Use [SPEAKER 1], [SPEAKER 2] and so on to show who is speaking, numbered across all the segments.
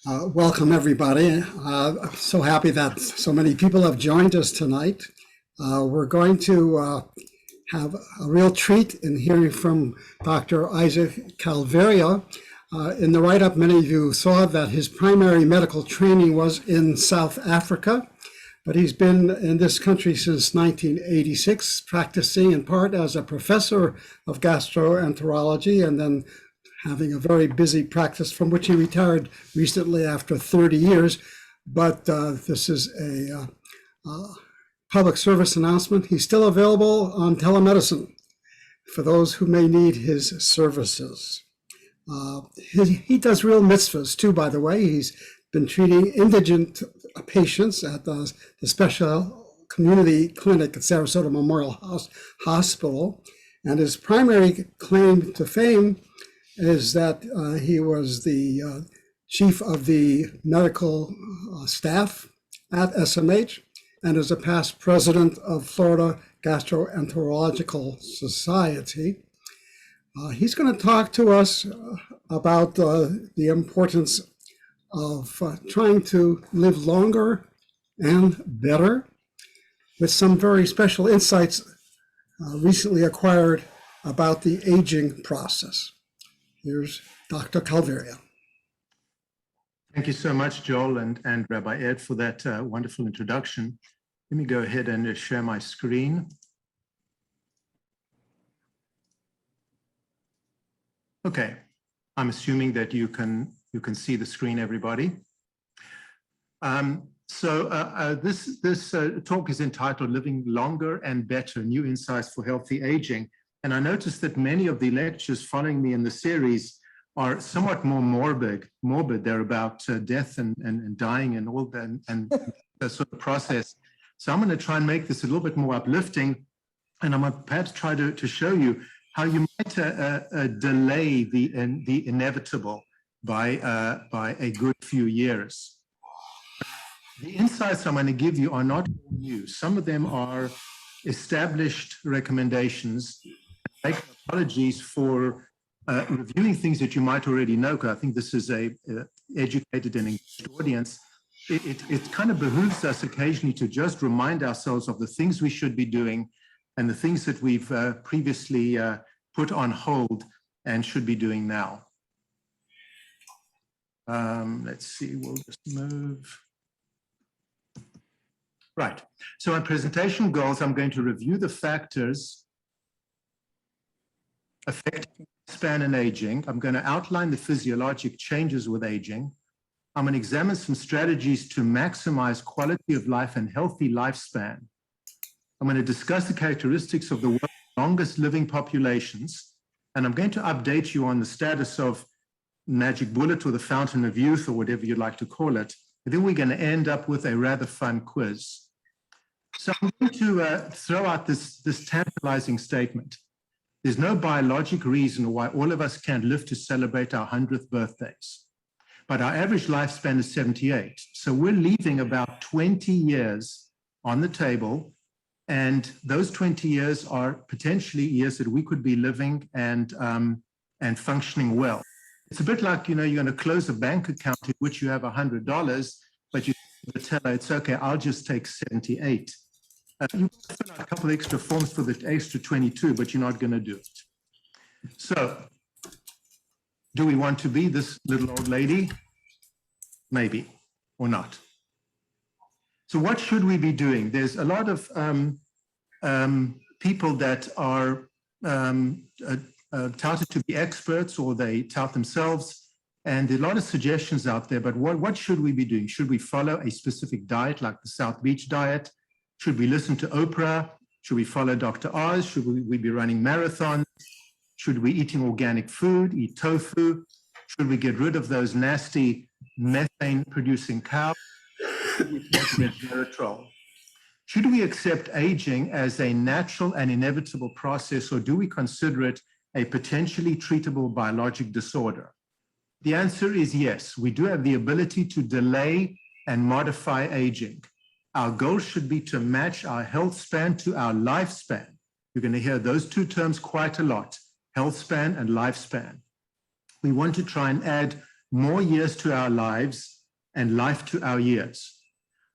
[SPEAKER 1] Welcome, everybody. I'm so happy that so many people have joined us tonight. We're going to have a real treat in hearing from Dr. Isaac Kalvaria. In the write-up, many of you saw that his primary medical training was in South Africa, but he's been in this country since 1986, practicing in part as a professor of gastroenterology and then having a very busy practice from which he retired recently after 30 years. But this is a public service announcement. He's still available on telemedicine for those who may need his services. He does real mitzvahs too, by the way. He's been treating indigent patients at the special community clinic at Sarasota Memorial Hospital. And his primary claim to fame is that he was the chief of the medical staff at SMH and is a past president of Florida Gastroenterological Society. He's going to talk to us about the importance of trying to live longer and better with some very special insights recently acquired about the aging process. Here's Dr. Kalvaria.
[SPEAKER 2] Thank you so much, Joel and Rabbi Ed, for that wonderful introduction. Let me go ahead and share my screen. Okay, I'm assuming that you can see the screen, everybody. This talk is entitled "Living Longer and Better: New Insights for Healthy Aging." And I noticed that many of the lectures following me in the series are somewhat more morbid. They're about death and dying and all that and that sort of process. So I'm going to try and make this a little bit more uplifting, and I'm going to perhaps try to show you how you might delay the inevitable by a good few years. The insights I'm going to give you are not new. Some of them are established recommendations. I make apologies for reviewing things that you might already know, because I think this is a educated and engaged audience. It kind of behooves us occasionally to just remind ourselves of the things we should be doing and the things that we've previously put on hold and should be doing now. Let's see, we'll just move. Right, so my presentation goals, I'm going to review the factors affecting lifespan and aging. I'm going to outline the physiologic changes with aging. I'm going to examine some strategies to maximize quality of life and healthy lifespan. I'm going to discuss the characteristics of the world's longest living populations, and I'm going to update you on the status of Magic Bullet or the Fountain of Youth or whatever you'd like to call it. And then we're going to end up with a rather fun quiz. So I'm going to throw out this tantalizing statement. There's no biologic reason why all of us can't live to celebrate our 100th birthdays. But our average lifespan is 78. So we're leaving about 20 years on the table. And those 20 years are potentially years that we could be living and functioning well. It's a bit like, you're going to close a bank account in which you have $100, but you tell the teller, it's okay, I'll just take 78. You fill out a couple of extra forms for the extra 22, but you're not going to do it. So, do we want to be this little old lady? Maybe, or not. So what should we be doing? There's a lot of people that are touted to be experts, or they tout themselves, and there are a lot of suggestions out there, but what should we be doing? Should we follow a specific diet like the South Beach diet? Should we listen to Oprah? Should we follow Dr. Oz? Should we be running marathons? Should we be eating organic food, eat tofu? Should we get rid of those nasty methane-producing cows? Should we take Resveratrol? Should we accept aging as a natural and inevitable process, or do we consider it a potentially treatable biologic disorder? The answer is yes. We do have the ability to delay and modify aging. Our goal should be to match our health span to our lifespan. You're going to hear those two terms quite a lot, health span and lifespan. We want to try and add more years to our lives and life to our years.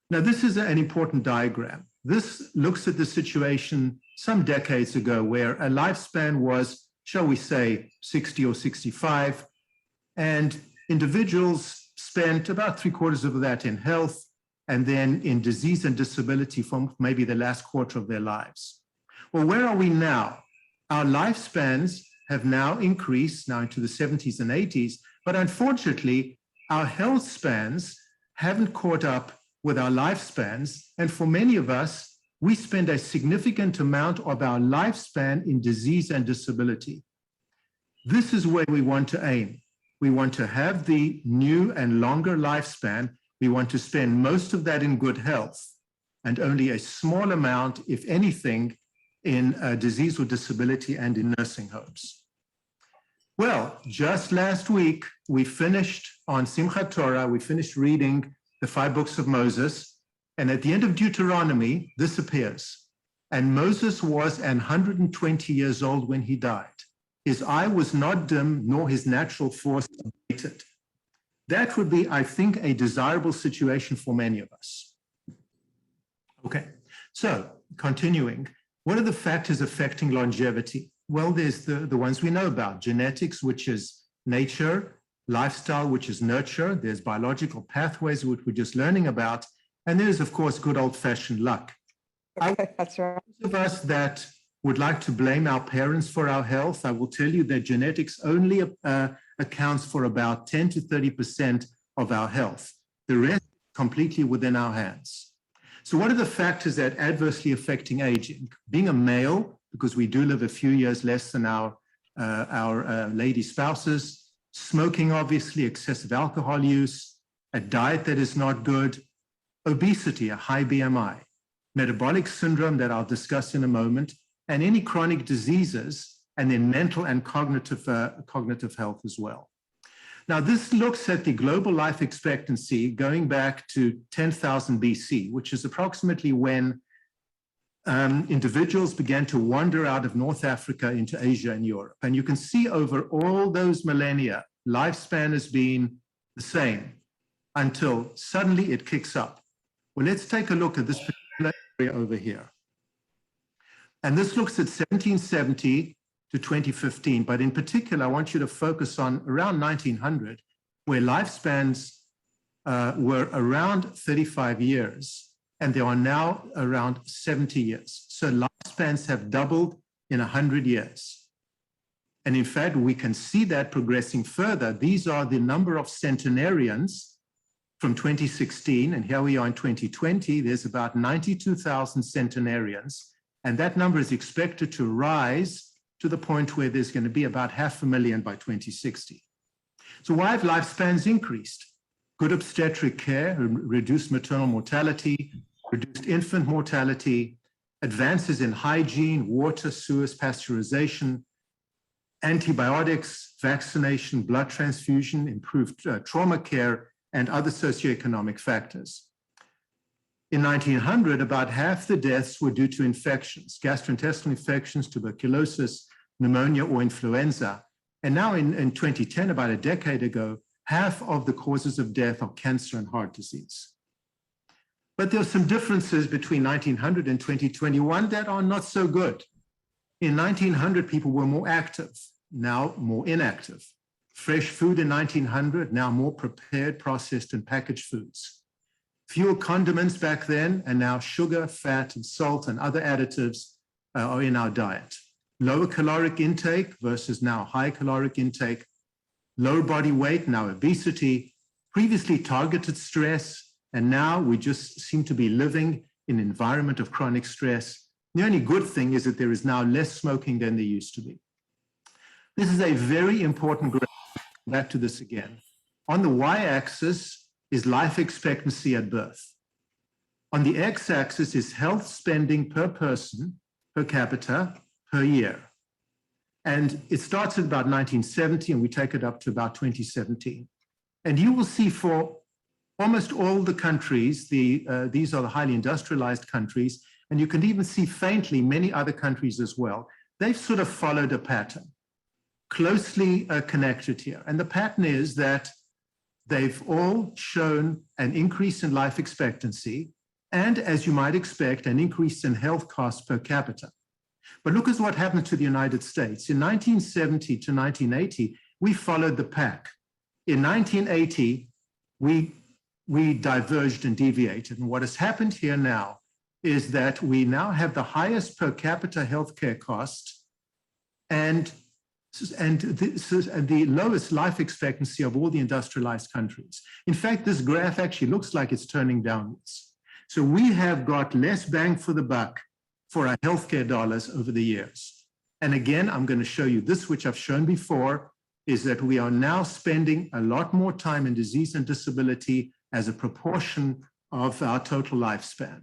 [SPEAKER 2] Now, this is an important diagram. This looks at the situation some decades ago where a lifespan was, shall we say, 60 or 65, and individuals spent about 3/4 of that in health and then in disease and disability for maybe the last quarter of their lives. Well, where are we now? Our lifespans have now increased now into the 70s and 80s, but unfortunately, our health spans haven't caught up with our lifespans. And for many of us, we spend a significant amount of our lifespan in disease and disability. This is where we want to aim. We want to have the new and longer lifespan. We want to spend most of that in good health and only a small amount, if anything, in disease or disability and in nursing homes. Well, just last week, we finished on Simchat Torah, we finished reading the 5 books of Moses, and at the end of Deuteronomy, this appears. And Moses was 120 years old when he died. His eye was not dim, nor his natural force abated. That would be, I think, a desirable situation for many of us. Okay, so continuing, what are the factors affecting longevity? Well, there's the ones we know about: genetics, which is nature; lifestyle, which is nurture; there's biological pathways, which we're just learning about; and there's, of course, good old-fashioned luck.
[SPEAKER 3] Okay, that's right.
[SPEAKER 2] Those of us that would like to blame our parents for our health, I will tell you that genetics only accounts for about 10 to 30% of our health. The rest is completely within our hands. So what are the factors that are adversely affecting aging? Being a male, because we do live a few years less than our lady spouses; smoking, obviously; excessive alcohol use; a diet that is not good; obesity, a high BMI; metabolic syndrome that I'll discuss in a moment; and any chronic diseases, and then mental and cognitive health as well. Now, this looks at the global life expectancy going back to 10,000 BC, which is approximately when individuals began to wander out of North Africa into Asia and Europe. And you can see over all those millennia, lifespan has been the same until suddenly it kicks up. Well, let's take a look at this particular area over here. And this looks at 1770 to 2015, but in particular, I want you to focus on around 1900, where lifespans were around 35 years, and they are now around 70 years. So lifespans have doubled in 100 years. And in fact, we can see that progressing further. These are the number of centenarians from 2016, and here we are in 2020. There's about 92,000 centenarians, and that number is expected to rise to the point where there's going to be about 500,000 by 2060. So why have lifespans increased? Good obstetric care, reduced maternal mortality, reduced infant mortality, advances in hygiene, water, sewers, pasteurization, antibiotics, vaccination, blood transfusion, improved trauma care, and other socioeconomic factors. In 1900, about half the deaths were due to infections, gastrointestinal infections, tuberculosis, pneumonia, or influenza. And now in 2010, about a decade ago, half of the causes of death are cancer and heart disease. But there are some differences between 1900 and 2021 that are not so good. In 1900, people were more active, now more inactive. Fresh food in 1900, now more prepared, processed, and packaged foods. Fewer condiments back then, and now sugar, fat, and salt and other additives are in our diet. Lower caloric intake versus now high caloric intake. Lower body weight, now obesity. Previously targeted stress, and now we just seem to be living in an environment of chronic stress. The only good thing is that there is now less smoking than there used to be. This is a very important graph. Back to this again. On the y-axis is life expectancy at birth. On the x-axis is health spending per person, per capita, per year. And it starts at about 1970, and we take it up to about 2017. And you will see for almost all the countries, these are the highly industrialized countries, and you can even see faintly many other countries as well. They've sort of followed a pattern, closely connected here. And the pattern is that they've all shown an increase in life expectancy and, as you might expect, an increase in health costs per capita. But look at what happened to the United States. In 1970 to 1980, we followed the pack. In 1980, we diverged and deviated. And what has happened here now is that we now have the highest per capita healthcare cost and the lowest life expectancy of all the industrialized countries. In fact, this graph actually looks like it's turning downwards. So we have got less bang for the buck for our healthcare dollars over the years. And again, I'm going to show you this, which I've shown before, is that we are now spending a lot more time in disease and disability as a proportion of our total lifespan.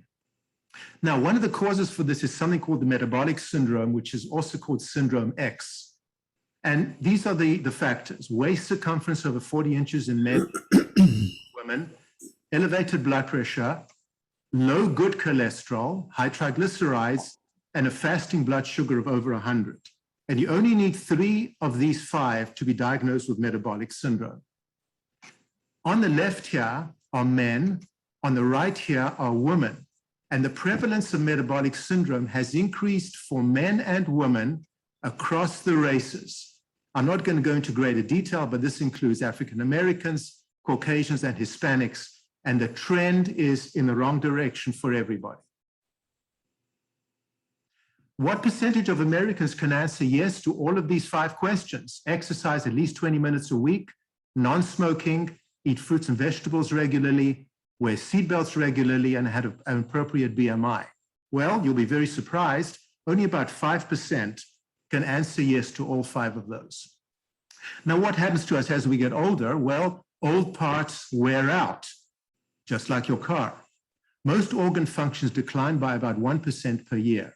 [SPEAKER 2] Now, one of the causes for this is something called the Metabolic Syndrome, which is also called Syndrome X. And these are the factors: waist circumference over 40 inches in men, women, elevated blood pressure, low good cholesterol, high triglycerides, and a fasting blood sugar of over 100. And you only need 3 of these 5 to be diagnosed with metabolic syndrome. On the left here are men, on the right here are women. And the prevalence of metabolic syndrome has increased for men and women across the races. I'm not going to go into greater detail, but this includes African Americans, Caucasians, and Hispanics. And the trend is in the wrong direction for everybody. What percentage of Americans can answer yes to all of these 5 questions? Exercise at least 20 minutes a week, non-smoking, eat fruits and vegetables regularly, wear seatbelts regularly, and have an appropriate BMI. Well, you'll be very surprised. Only about 5% can answer yes to all 5 of those. Now, what happens to us as we get older? Well, old parts wear out, just like your car. Most organ functions decline by about 1% per year.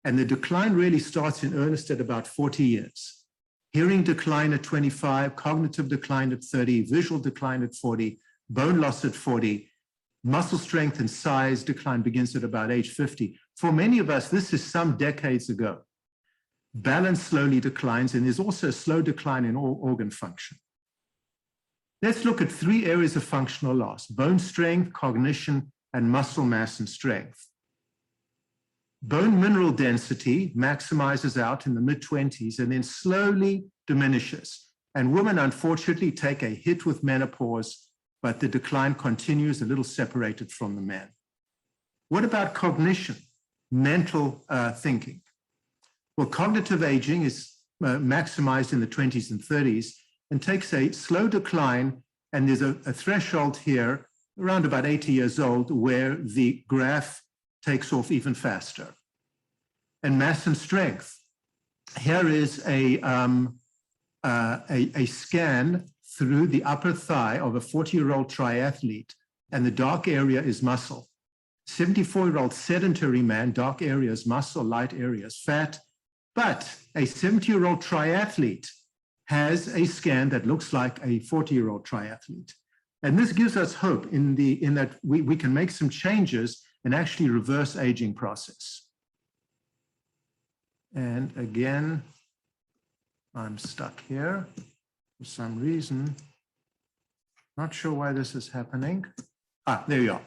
[SPEAKER 2] And the decline really starts in earnest at about 40 years. Hearing decline at 25, cognitive decline at 30, visual decline at 40, bone loss at 40, muscle strength and size decline begins at about age 50. For many of us, this is some decades ago. Balance slowly declines, and there's also a slow decline in all organ function. Let's look at 3 areas of functional loss: bone strength, cognition, and muscle mass and strength. Bone mineral density maximizes out in the mid-20s and then slowly diminishes. And women, unfortunately, take a hit with menopause, but the decline continues a little separated from the men. What about cognition, mental thinking? Well, cognitive aging is maximized in the 20s and 30s and takes a slow decline, and there's a threshold here around about 80 years old where the graph takes off even faster. And mass and strength. Here is a scan through the upper thigh of a 40-year-old triathlete, and the dark area is muscle. 74-year-old sedentary man, dark area is muscle, light area is fat. But a 70-year-old triathlete has a scan that looks like a 40-year-old triathlete. And this gives us hope in that we can make some changes and actually reverse aging process. And again, I'm stuck here for some reason. Not sure why this is happening. There you are.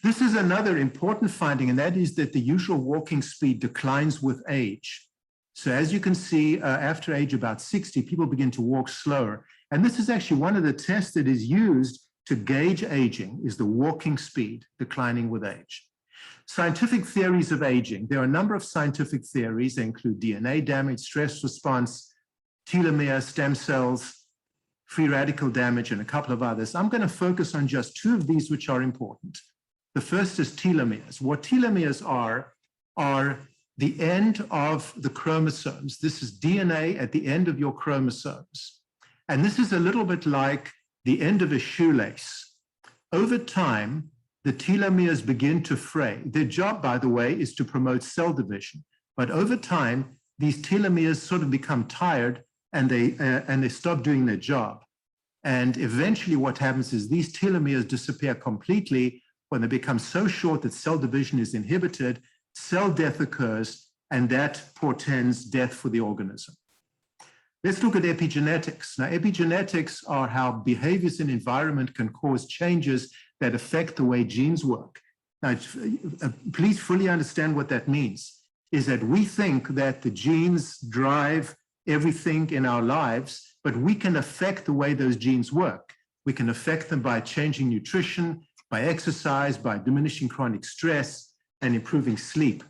[SPEAKER 2] This is another important finding, and that is that the usual walking speed declines with age. So as you can see, after age about 60, people begin to walk slower. And this is actually one of the tests that is used to gauge aging, is the walking speed declining with age. Scientific theories of aging. There are a number of scientific theories. They include DNA damage, stress response, telomere, stem cells, free radical damage, and a couple of others. I'm going to focus on just 2 of these, which are important. The first is telomeres. What telomeres are the end of the chromosomes. This is DNA at the end of your chromosomes. And this is a little bit like the end of a shoelace. Over time, the telomeres begin to fray. Their job, by the way, is to promote cell division. But over time, these telomeres sort of become tired and they stop doing their job. And eventually what happens is these telomeres disappear completely when they become so short that cell division is inhibited, cell death occurs, and that portends death for the organism. Let's look at epigenetics. Now, epigenetics are how behaviors and environment can cause changes that affect the way genes work. Now, please fully understand what that means, is that we think that the genes drive everything in our lives, but we can affect the way those genes work. We can affect them by changing nutrition, by exercise, by diminishing chronic stress, and improving sleep.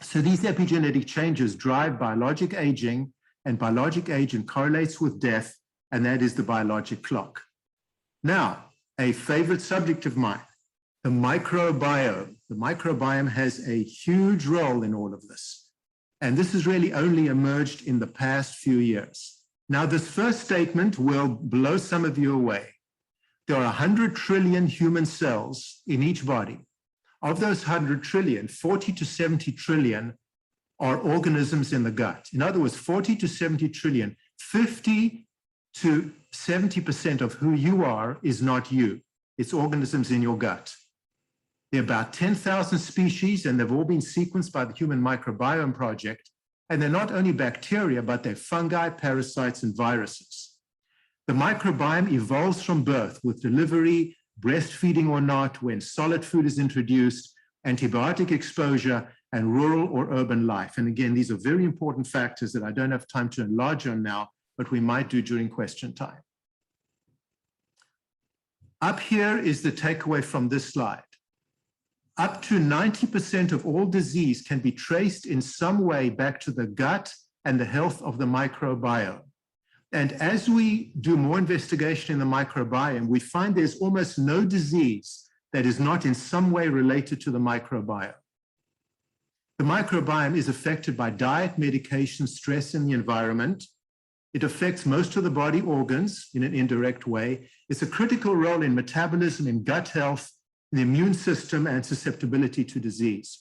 [SPEAKER 2] So these epigenetic changes drive biologic aging, and biologic aging correlates with death, and that is the biologic clock. Now, a favorite subject of mine, the microbiome. The microbiome has a huge role in all of this. And this has really only emerged in the past few years. Now, this first statement will blow some of you away. There are 100 trillion human cells in each body. Of those 100 trillion, 40 to 70 trillion are organisms in the gut. In other words, 40 to 70 trillion, 50 to 70% of who you are is not you. It's organisms in your gut. There are about 10,000 species, and they've all been sequenced by the Human Microbiome Project. And they're not only bacteria, but they're fungi, parasites, and viruses. The microbiome evolves from birth with delivery, breastfeeding or not, when solid food is introduced, antibiotic exposure, and rural or urban life. And again, these are very important factors that I don't have time to enlarge on now, but we might do during question time. Up here is the takeaway from this slide. Up to 90% of all disease can be traced in some way back to the gut and the health of the microbiome. And as we do more investigation in the microbiome, we find there's almost no disease that is not in some way related to the microbiome. The microbiome is affected by diet, medication, stress, and the environment. It affects most of the body organs in an indirect way. It's a critical role in metabolism, in gut health, the immune system, and susceptibility to disease.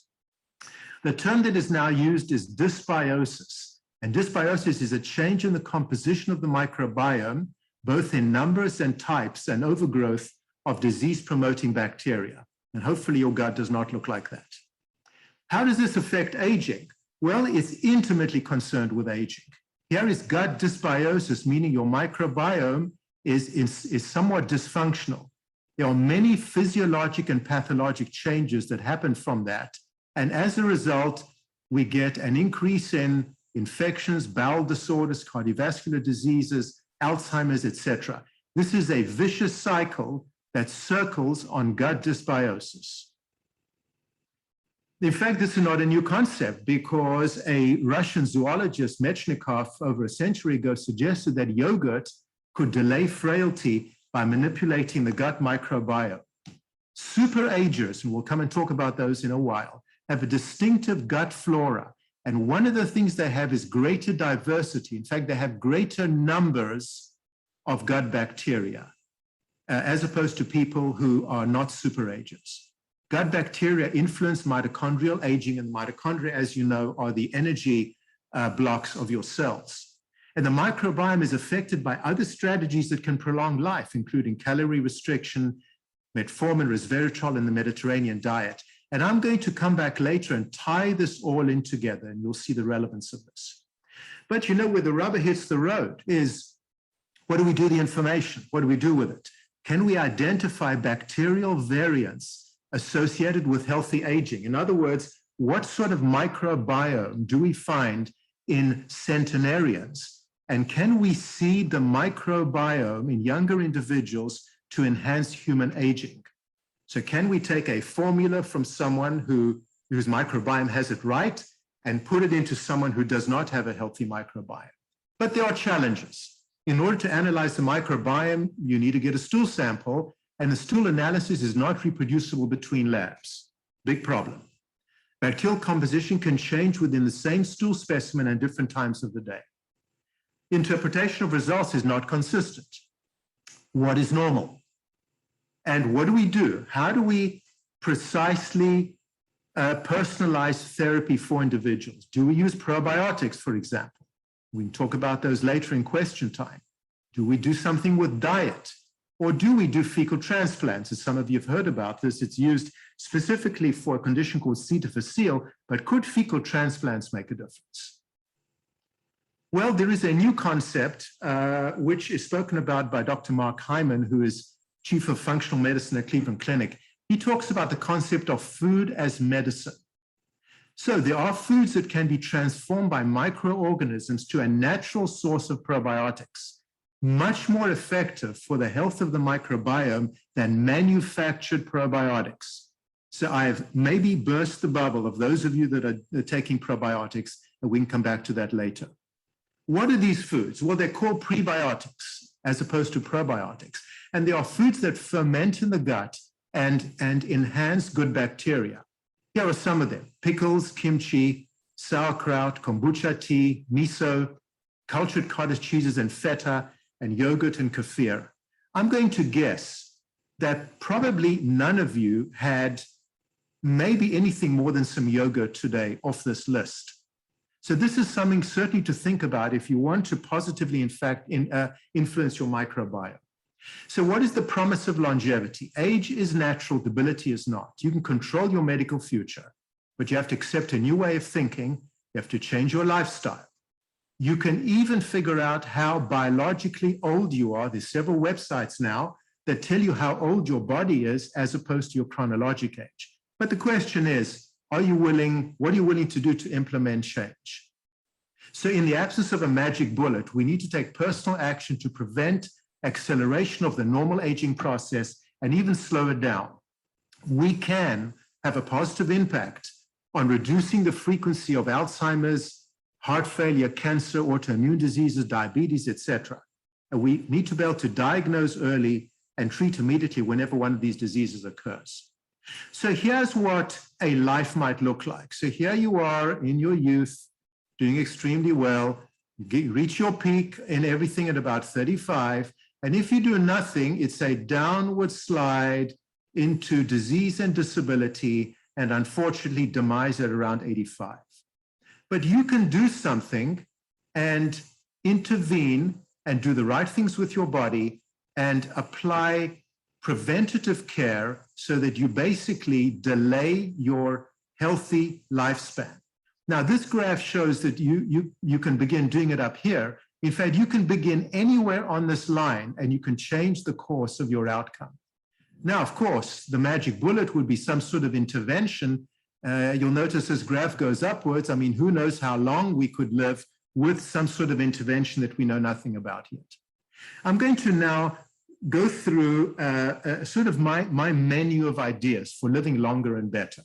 [SPEAKER 2] The term that is now used is dysbiosis. And dysbiosis is a change in the composition of the microbiome, both in numbers and types, and overgrowth of disease-promoting bacteria. And hopefully your gut does not look like that. How does this affect aging? Well, it's intimately concerned with aging. Here is gut dysbiosis, meaning your microbiome is somewhat dysfunctional. There are many physiologic and pathologic changes that happen from that. And as a result, we get an increase in infections, bowel disorders, cardiovascular diseases, Alzheimer's, etc. This is a vicious cycle that circles on gut dysbiosis. In fact, this is not a new concept because a Russian zoologist, Mechnikov, over a century ago suggested that yogurt could delay frailty by manipulating the gut microbiome. Superagers, and we'll come and talk about those in a while, have a distinctive gut flora. And one of the things they have is greater diversity. In fact, they have greater numbers of gut bacteria, as opposed to people who are not superagers. Gut bacteria influence mitochondrial aging, and mitochondria, as you know, are the energy blocks of your cells. And the microbiome is affected by other strategies that can prolong life, including calorie restriction, metformin, resveratrol, and the Mediterranean diet. And I'm going to come back later and tie this all in together, and you'll see the relevance of this. But you know, where the rubber hits the road is, what do we do with the information? What do we do with it? Can we identify bacterial variants associated with healthy aging? In other words, what sort of microbiome do we find in centenarians? And can we seed the microbiome in younger individuals to enhance human aging? So can we take a formula from someone whose microbiome has it right and put it into someone who does not have a healthy microbiome? But there are challenges. In order to analyze the microbiome, you need to get a stool sample, and the stool analysis is not reproducible between labs. Big problem. Bacterial composition can change within the same stool specimen at different times of the day. Interpretation of results is not consistent. What is normal? And what do we do? How do we precisely personalize therapy for individuals? Do we use probiotics, for example? We can talk about those later in question time. Do we do something with diet? Or do we do fecal transplants? As some of you have heard about this, it's used specifically for a condition called C. difficile, but could fecal transplants make a difference? Well, there is a new concept which is spoken about by Dr. Mark Hyman, who is Chief of Functional Medicine at Cleveland Clinic. He talks about the concept of food as medicine. So there are foods that can be transformed by microorganisms to a natural source of probiotics, much more effective for the health of the microbiome than manufactured probiotics. So I've maybe burst the bubble of those of you that are taking probiotics, and we can come back to that later. What are these foods? Well, they're called prebiotics as opposed to probiotics. And they are foods that ferment in the gut and enhance good bacteria. Here are some of them: pickles, kimchi, sauerkraut, kombucha tea, miso, cultured cottage cheeses and feta, and yogurt and kefir. I'm going to guess that probably none of you had maybe anything more than some yogurt today off this list. So this is something certainly to think about if you want to positively, in fact, influence your microbiome. So what is the promise of longevity? Age is natural, debility is not. You can control your medical future, but you have to accept a new way of thinking. You have to change your lifestyle. You can even figure out how biologically old you are. There's several websites now that tell you how old your body is as opposed to your chronologic age. But the question is, what are you willing to do to implement change? So in the absence of a magic bullet, we need to take personal action to prevent acceleration of the normal aging process and even slow it down. We can have a positive impact on reducing the frequency of Alzheimer's, heart failure, cancer, autoimmune diseases, diabetes, etc. And we need to be able to diagnose early and treat immediately whenever one of these diseases occurs. So here's what a life might look like. So here you are in your youth, doing extremely well. You reach your peak in everything at about 35. And if you do nothing, it's a downward slide into disease and disability, and unfortunately demise at around 85. But you can do something and intervene and do the right things with your body and apply preventative care so that you basically delay your healthy lifespan. Now, this graph shows that you can begin doing it up here. In fact, you can begin anywhere on this line and you can change the course of your outcome. Now, of course, the magic bullet would be some sort of intervention. You'll notice this graph goes upwards. I mean, who knows how long we could live with some sort of intervention that we know nothing about yet. I'm going to now go through sort of my menu of ideas for living longer and better.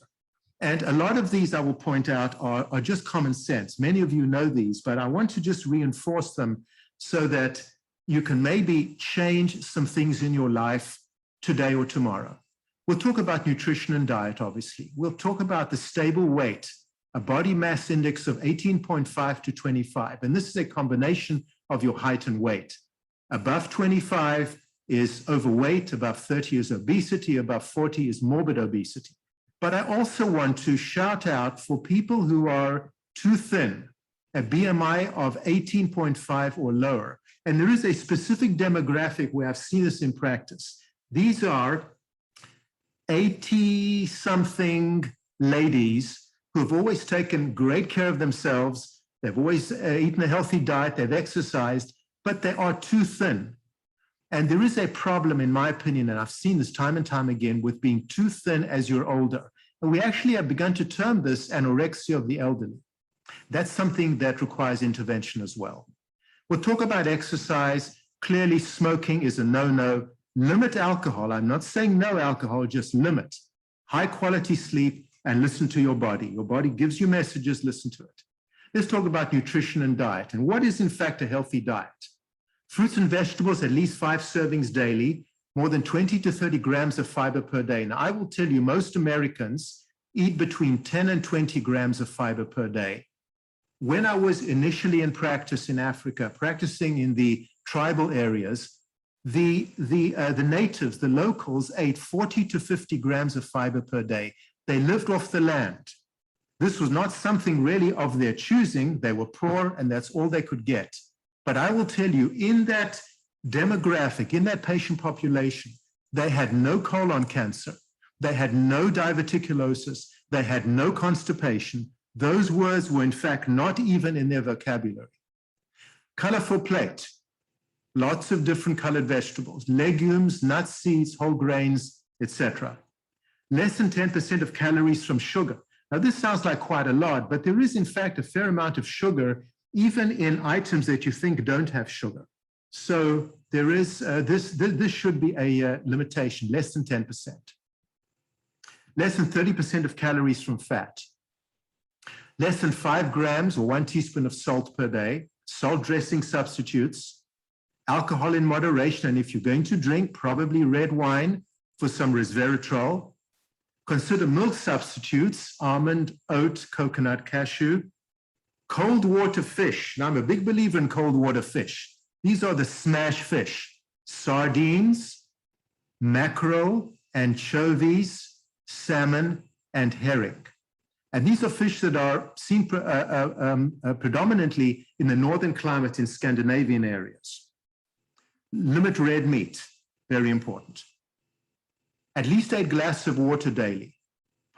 [SPEAKER 2] And a lot of these, I will point out, are just common sense. Many of you know these, but I want to just reinforce them so that you can maybe change some things in your life today or tomorrow. We'll talk about nutrition and diet, obviously. We'll talk about the stable weight, a body mass index of 18.5 to 25. And this is a combination of your height and weight. Above 25 is overweight, above 30 is obesity, above 40 is morbid obesity. But I also want to shout out for people who are too thin, a BMI of 18.5 or lower. And there is a specific demographic where I've seen this in practice. These are 80-something ladies who have always taken great care of themselves. They've always eaten a healthy diet, they've exercised, but they are too thin. And there is a problem, in my opinion, and I've seen this time and time again, with being too thin as you're older. And we actually have begun to term this anorexia of the elderly. That's something that requires intervention as well. We'll talk about exercise. Clearly, smoking is a no-no. Limit alcohol. I'm not saying no alcohol, just limit. High quality sleep and listen to your body. Your body gives you messages, listen to it. Let's talk about nutrition and diet. And what is, in fact, a healthy diet? Fruits and vegetables, at least 5 servings daily, more than 20 to 30 grams of fiber per day. Now, I will tell you, most Americans eat between 10 and 20 grams of fiber per day. When I was initially in practice in Africa, practicing in the tribal areas, the natives, the locals, ate 40 to 50 grams of fiber per day. They lived off the land. This was not something really of their choosing. They were poor, and that's all they could get. But I will tell you, in that demographic, in that patient population, they had no colon cancer. They had no diverticulosis. They had no constipation. Those words were, in fact, not even in their vocabulary. Colorful plate, lots of different colored vegetables, legumes, nuts, seeds, whole grains, etc. Less than 10% of calories from sugar. Now, this sounds like quite a lot, but there is, in fact, a fair amount of sugar, even in items that you think don't have sugar. So there is, this should be a limitation, less than 10%. Less than 30% of calories from fat. Less than 5 grams or 1 teaspoon of salt per day. Salt dressing substitutes. Alcohol in moderation, and if you're going to drink, probably red wine for some resveratrol. Consider milk substitutes, almond, oat, coconut, cashew. Cold water fish. Now, I'm a big believer in cold water fish. These are the smash fish. Sardines, mackerel, anchovies, salmon, and herring. And these are fish that are seen predominantly in the northern climate in Scandinavian areas. Limit red meat, very important. At least 8 glasses of water daily.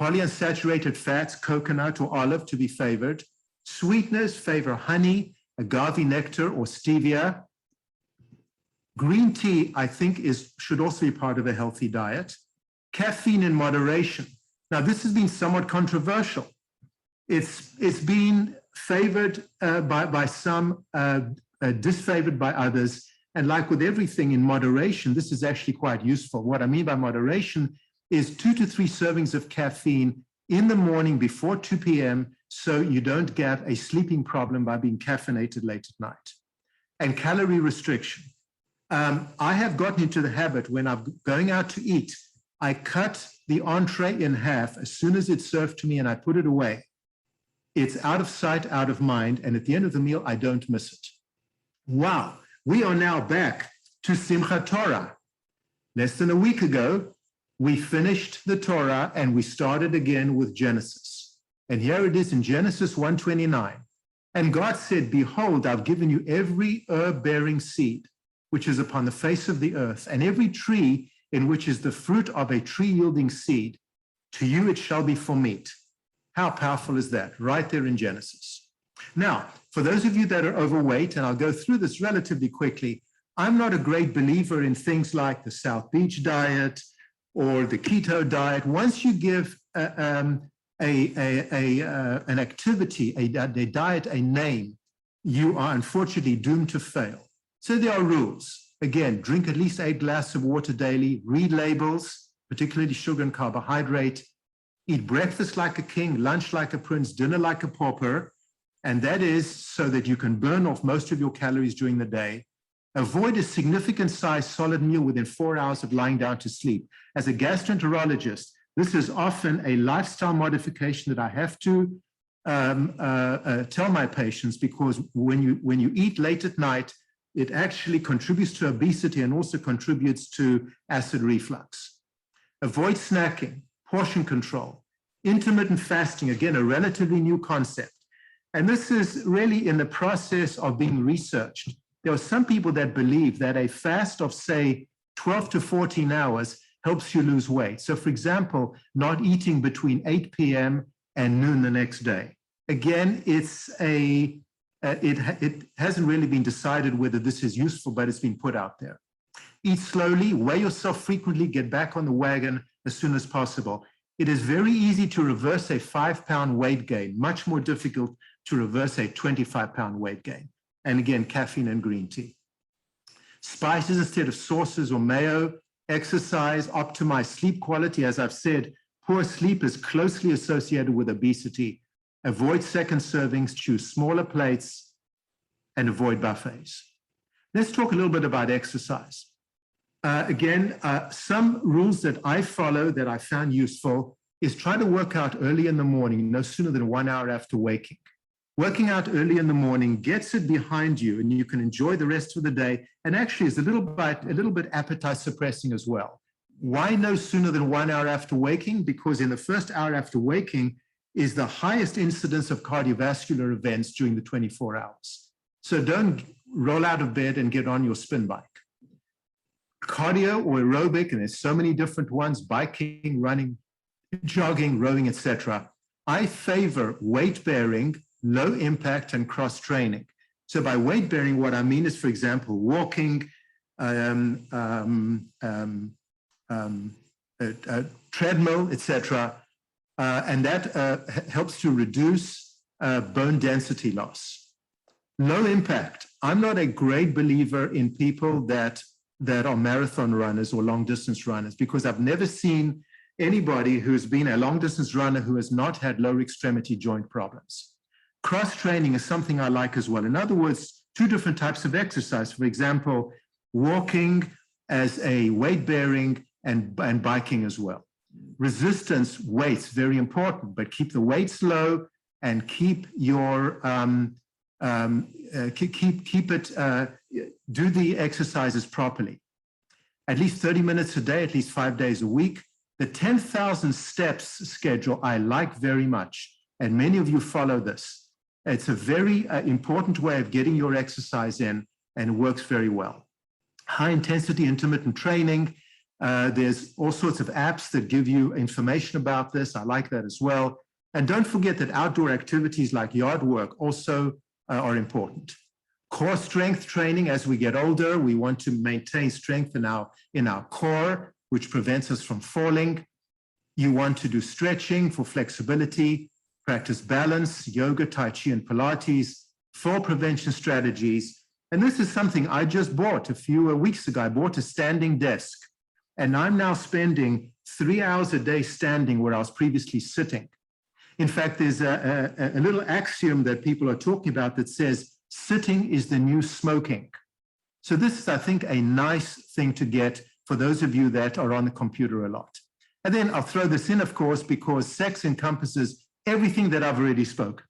[SPEAKER 2] Polyunsaturated fats, coconut or olive to be favored. Sweeteners, favor honey, agave nectar, or stevia. Green tea, I think, should also be part of a healthy diet. Caffeine in moderation. Now, this has been somewhat controversial. It's been favored by some, disfavored by others. And like with everything in moderation, this is actually quite useful. What I mean by moderation is 2 to 3 servings of caffeine in the morning before 2 p.m. so you don't get a sleeping problem by being caffeinated late at night. And calorie restriction. I have gotten into the habit when I'm going out to eat, I cut the entree in half as soon as it's served to me and I put it away. It's out of sight, out of mind, and at the end of the meal, I don't miss it. Wow, we are now back to Simchat Torah. Less than a week ago, we finished the Torah and we started again with Genesis. And here it is in Genesis 1:29. And God said, behold, I've given you every herb-bearing seed, which is upon the face of the earth, and every tree in which is the fruit of a tree-yielding seed. To you it shall be for meat. How powerful is that? Right there in Genesis. Now, for those of you that are overweight, and I'll go through this relatively quickly, I'm not a great believer in things like the South Beach diet or the keto diet. Once you give an activity, a diet, a name, you are unfortunately doomed to fail. So there are rules. Again, drink at least 8 glasses of water daily, read labels, particularly sugar and carbohydrate, eat breakfast like a king, lunch like a prince, dinner like a pauper, and that is so that you can burn off most of your calories during the day. Avoid a significant size solid meal within 4 hours of lying down to sleep. As a gastroenterologist, this is often a lifestyle modification that I have to tell my patients, because when you eat late at night, it actually contributes to obesity and also contributes to acid reflux. Avoid snacking, portion control, intermittent fasting, again, a relatively new concept. And this is really in the process of being researched. There are some people that believe that a fast of, say, 12 to 14 hours helps you lose weight. So, for example, not eating between 8 p.m. and noon the next day. Again, it hasn't really been decided whether this is useful, but it's been put out there. Eat slowly, weigh yourself frequently, get back on the wagon as soon as possible. It is very easy to reverse a 5-pound weight gain, much more difficult to reverse a 25-pound weight gain. And again, caffeine and green tea. Spices instead of sauces or mayo, exercise, optimize sleep quality. As I've said, poor sleep is closely associated with obesity. Avoid second servings, choose smaller plates, and avoid buffets. Let's talk a little bit about exercise. Some rules that I follow that I found useful is try to work out early in the morning, no sooner than 1 hour after waking. Working out early in the morning gets it behind you, and you can enjoy the rest of the day, and actually is a little bit appetite suppressing as well. Why no sooner than 1 hour after waking? Because in the first hour after waking is the highest incidence of cardiovascular events during the 24 hours. So don't roll out of bed and get on your spin bike. Cardio or aerobic, and there's so many different ones, biking, running, jogging, rowing, etc. I favor weight bearing, low impact, and cross training. So by weight bearing, what I mean is, for example, walking, treadmill, etc., and that helps to reduce bone density loss. Low impact. I'm not a great believer in people that are marathon runners or long distance runners, because I've never seen anybody who's been a long distance runner who has not had lower extremity joint problems. Cross training is something I like as well. In other words, two different types of exercise. For example, walking as a weight bearing and biking as well. Resistance, weights, very important, but keep the weights low and keep your do the exercises properly. At least 30 minutes a day, at least 5 days a week. The 10,000 steps schedule I like very much, and many of you follow this. It's a very important way of getting your exercise in, and it works very well. High intensity intermittent training. There's all sorts of apps that give you information about this. I like that as well. And don't forget that outdoor activities like yard work also are important. Core strength training. As we get older, we want to maintain strength in our core, which prevents us from falling. You want to do stretching for flexibility, practice balance, yoga, Tai Chi, and Pilates, fall prevention strategies. And this is something I just bought a few weeks ago. I bought a standing desk, and I'm now spending 3 hours a day standing where I was previously sitting. In fact, there's a little axiom that people are talking about that says sitting is the new smoking. So this is, I think, a nice thing to get for those of you that are on the computer a lot. And then I'll throw this in, of course, because sex encompasses everything that I've already spoken.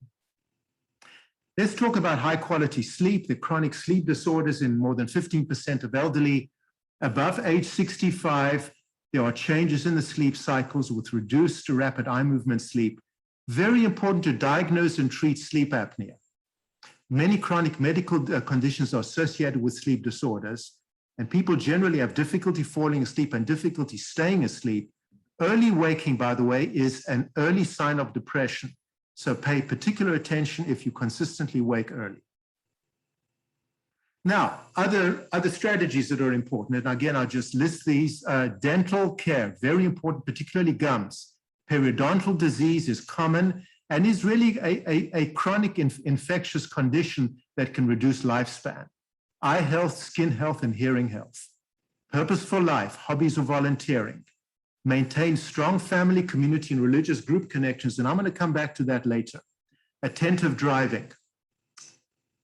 [SPEAKER 2] Let's talk about high quality sleep, the chronic sleep disorders in more than 15% of elderly. Above age 65, there are changes in the sleep cycles with reduced rapid eye movement sleep. Very important to diagnose and treat sleep apnea. Many chronic medical conditions are associated with sleep disorders, and people generally have difficulty falling asleep and difficulty staying asleep. Early waking, by the way, is an early sign of depression. So pay particular attention if you consistently wake early. Now, other strategies that are important, and again, I'll just list these. Dental care, very important, particularly gums. Periodontal disease is common and is really a chronic infectious condition that can reduce lifespan. Eye health, skin health, and hearing health. Purposeful life, hobbies or volunteering. Maintain strong family, community, and religious group connections, and I'm going to come back to that later. Attentive driving.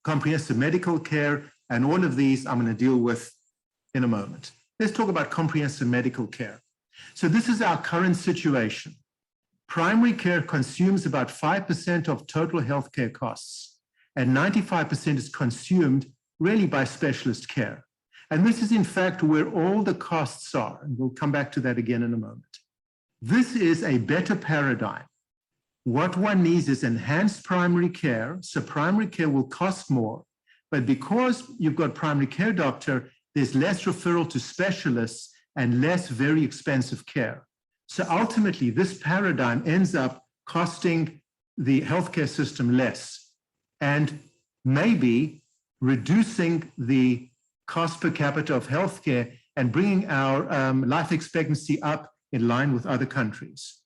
[SPEAKER 2] Comprehensive medical care, and all of these I'm going to deal with in a moment. Let's talk about comprehensive medical care. So this is our current situation. Primary care consumes about 5% of total healthcare costs, and 95% is consumed really by specialist care. And this is, in fact, where all the costs are, and we'll come back to that again in a moment. This is a better paradigm. What one needs is enhanced primary care, so primary care will cost more, but because you've got primary care doctor, there's less referral to specialists and less very expensive care. So ultimately, this paradigm ends up costing the healthcare system less and maybe reducing the cost per capita of healthcare and bringing our life expectancy up in line with other countries.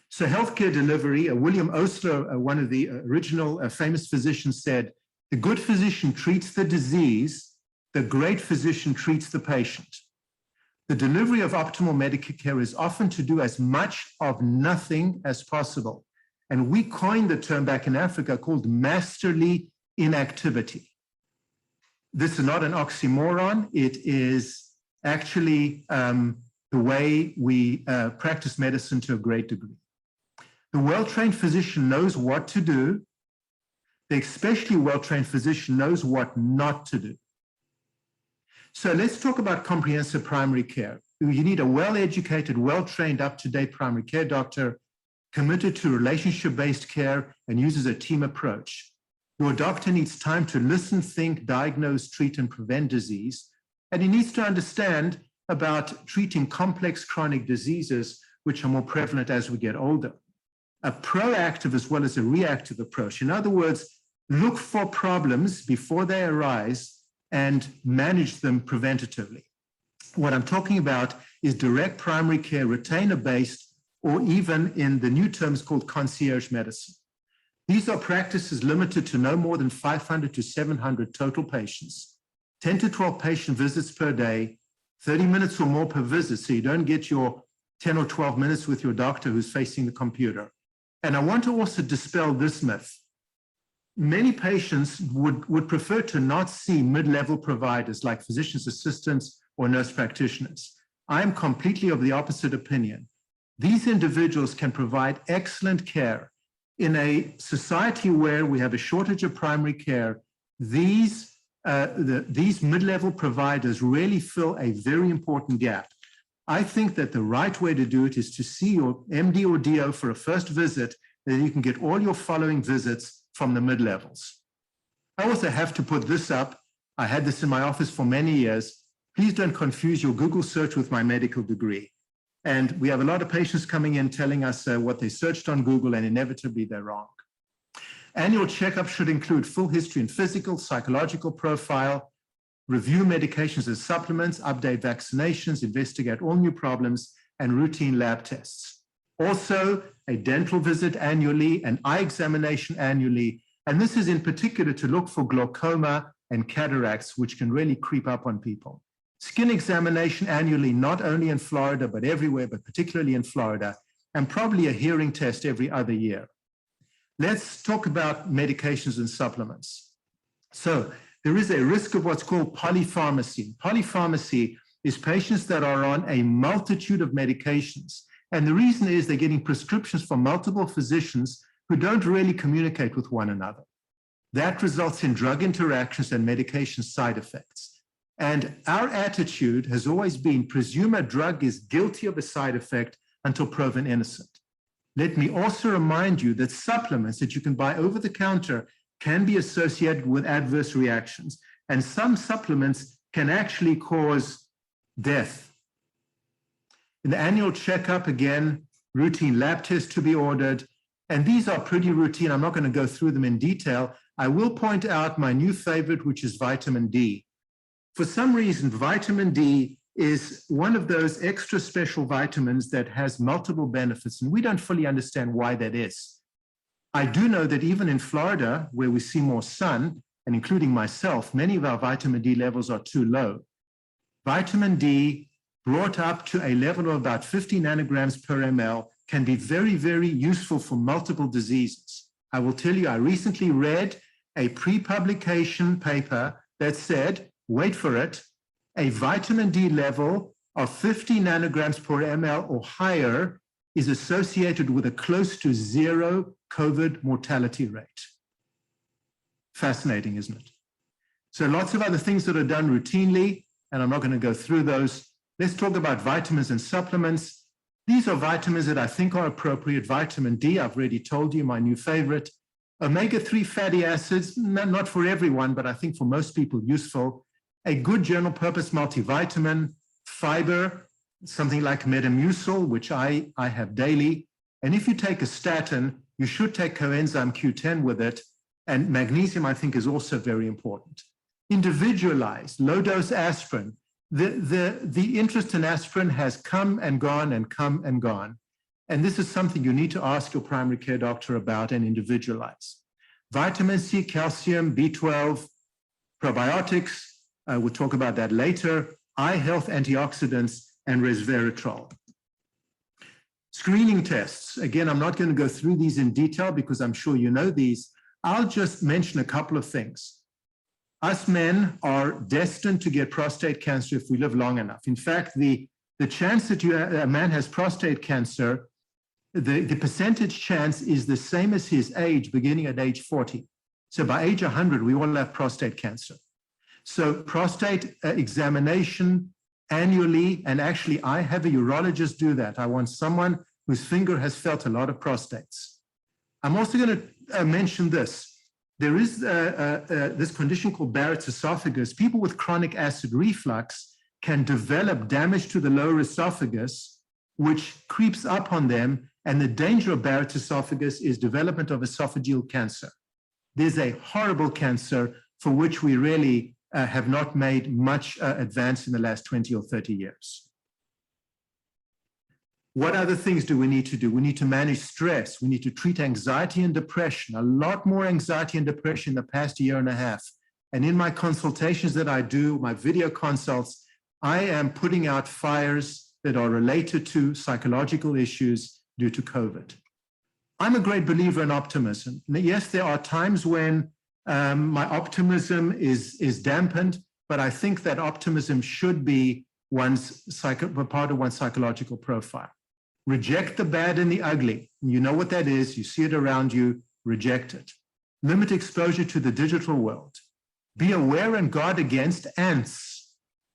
[SPEAKER 2] So healthcare delivery, William Osler, one of the original famous physicians, said, the good physician treats the disease, the great physician treats the patient. The delivery of optimal medical care is often to do as much of nothing as possible. And we coined the term back in Africa called masterly inactivity. This is not an oxymoron. It is actually the way we practice medicine to a great degree. The well-trained physician knows what to do. The especially well-trained physician knows what not to do. So let's talk about comprehensive primary care. You need a well-educated, well-trained, up-to-date primary care doctor committed to relationship-based care and uses a team approach. Your doctor needs time to listen, think, diagnose, treat, and prevent disease. And he needs to understand about treating complex chronic diseases, which are more prevalent as we get older. A proactive as well as a reactive approach. In other words, look for problems before they arise and manage them preventatively. What I'm talking about is direct primary care, retainer-based, or even in the new terms called concierge medicine. These are practices limited to no more than 500 to 700 total patients, 10 to 12 patient visits per day, 30 minutes or more per visit, so you don't get your 10 or 12 minutes with your doctor who's facing the computer. And I want to also dispel this myth. Many patients would prefer to not see mid-level providers like physician's assistants or nurse practitioners. I'm completely of the opposite opinion. These individuals can provide excellent care. In a society where we have a shortage of primary care, these mid-level providers really fill a very important gap. I think that the right way to do it is to see your MD or DO for a first visit, then you can get all your following visits from the mid-levels. I also have to put this up. I had this in my office for many years. Please don't confuse your Google search with my medical degree. And we have a lot of patients coming in telling us what they searched on Google, and inevitably they're wrong. Annual checkup should include full history and physical, psychological profile, review medications and supplements, update vaccinations, investigate all new problems, and routine lab tests. Also, a dental visit annually, an eye examination annually, and this is in particular to look for glaucoma and cataracts, which can really creep up on people. Skin examination annually, not only in Florida, but everywhere, but particularly in Florida, and probably a hearing test every other year. Let's talk about medications and supplements. So there is a risk of what's called polypharmacy. Polypharmacy is patients that are on a multitude of medications. And the reason is they're getting prescriptions from multiple physicians who don't really communicate with one another. That results in drug interactions and medication side effects. And our attitude has always been presume a drug is guilty of a side effect until proven innocent. Let me also remind you that supplements that you can buy over the counter can be associated with adverse reactions. And some supplements can actually cause death. In the annual checkup, again, routine lab tests to be ordered. And these are pretty routine. I'm not going to go through them in detail. I will point out my new favorite, which is vitamin D. For some reason, vitamin D is one of those extra special vitamins that has multiple benefits, and we don't fully understand why that is. I do know that even in Florida, where we see more sun, and including myself, many of our vitamin D levels are too low. Vitamin D brought up to a level of about 50 nanograms per ml can be very, very useful for multiple diseases. I will tell you, I recently read a pre-publication paper that said, wait for it, a vitamin D level of 50 nanograms per ml or higher is associated with a close to zero COVID mortality rate. Fascinating, isn't it? So lots of other things that are done routinely, and I'm not going to go through those. Let's talk about vitamins and supplements. These are vitamins that I think are appropriate. Vitamin D, I've already told you, my new favorite. Omega-3 fatty acids, not for everyone, but I think for most people useful. A good general purpose multivitamin, fiber, something like Metamucil, which I have daily. And if you take a statin, you should take coenzyme Q10 with it. And magnesium, I think, is also very important. Individualized, low-dose aspirin. The interest in aspirin has come and gone and come and gone. And this is something you need to ask your primary care doctor about and individualize. Vitamin C, calcium, B12, probiotics, we'll talk about that later, eye health antioxidants, and resveratrol. Screening tests. Again, I'm not going to go through these in detail because I'm sure you know these. I'll just mention a couple of things. Us men are destined to get prostate cancer if we live long enough. In fact, the chance that a man has prostate cancer, the percentage chance is the same as his age, beginning at age 40. So by age 100, we all have prostate cancer. So prostate examination annually, and actually I have a urologist do that. I want someone whose finger has felt a lot of prostates. I'm also going to mention this. There is this condition called Barrett's esophagus. People with chronic acid reflux can develop damage to the lower esophagus, which creeps up on them. And the danger of Barrett's esophagus is development of esophageal cancer. there's a horrible cancer for which we really have not made much advance in the last 20 or 30 years. What other things do we need to do? We need to manage stress. We need to treat anxiety and depression. A lot more anxiety and depression in the past year and a half. And in my consultations that I do, my video consults, I am putting out fires that are related to psychological issues due to COVID. I'm a great believer in optimism. Yes, there are times when my optimism is dampened, but I think that optimism should be part of one's psychological profile. Reject the bad and the ugly. You know what that is. You see it around you. Reject it. Limit exposure to the digital world. Be aware and guard against ants,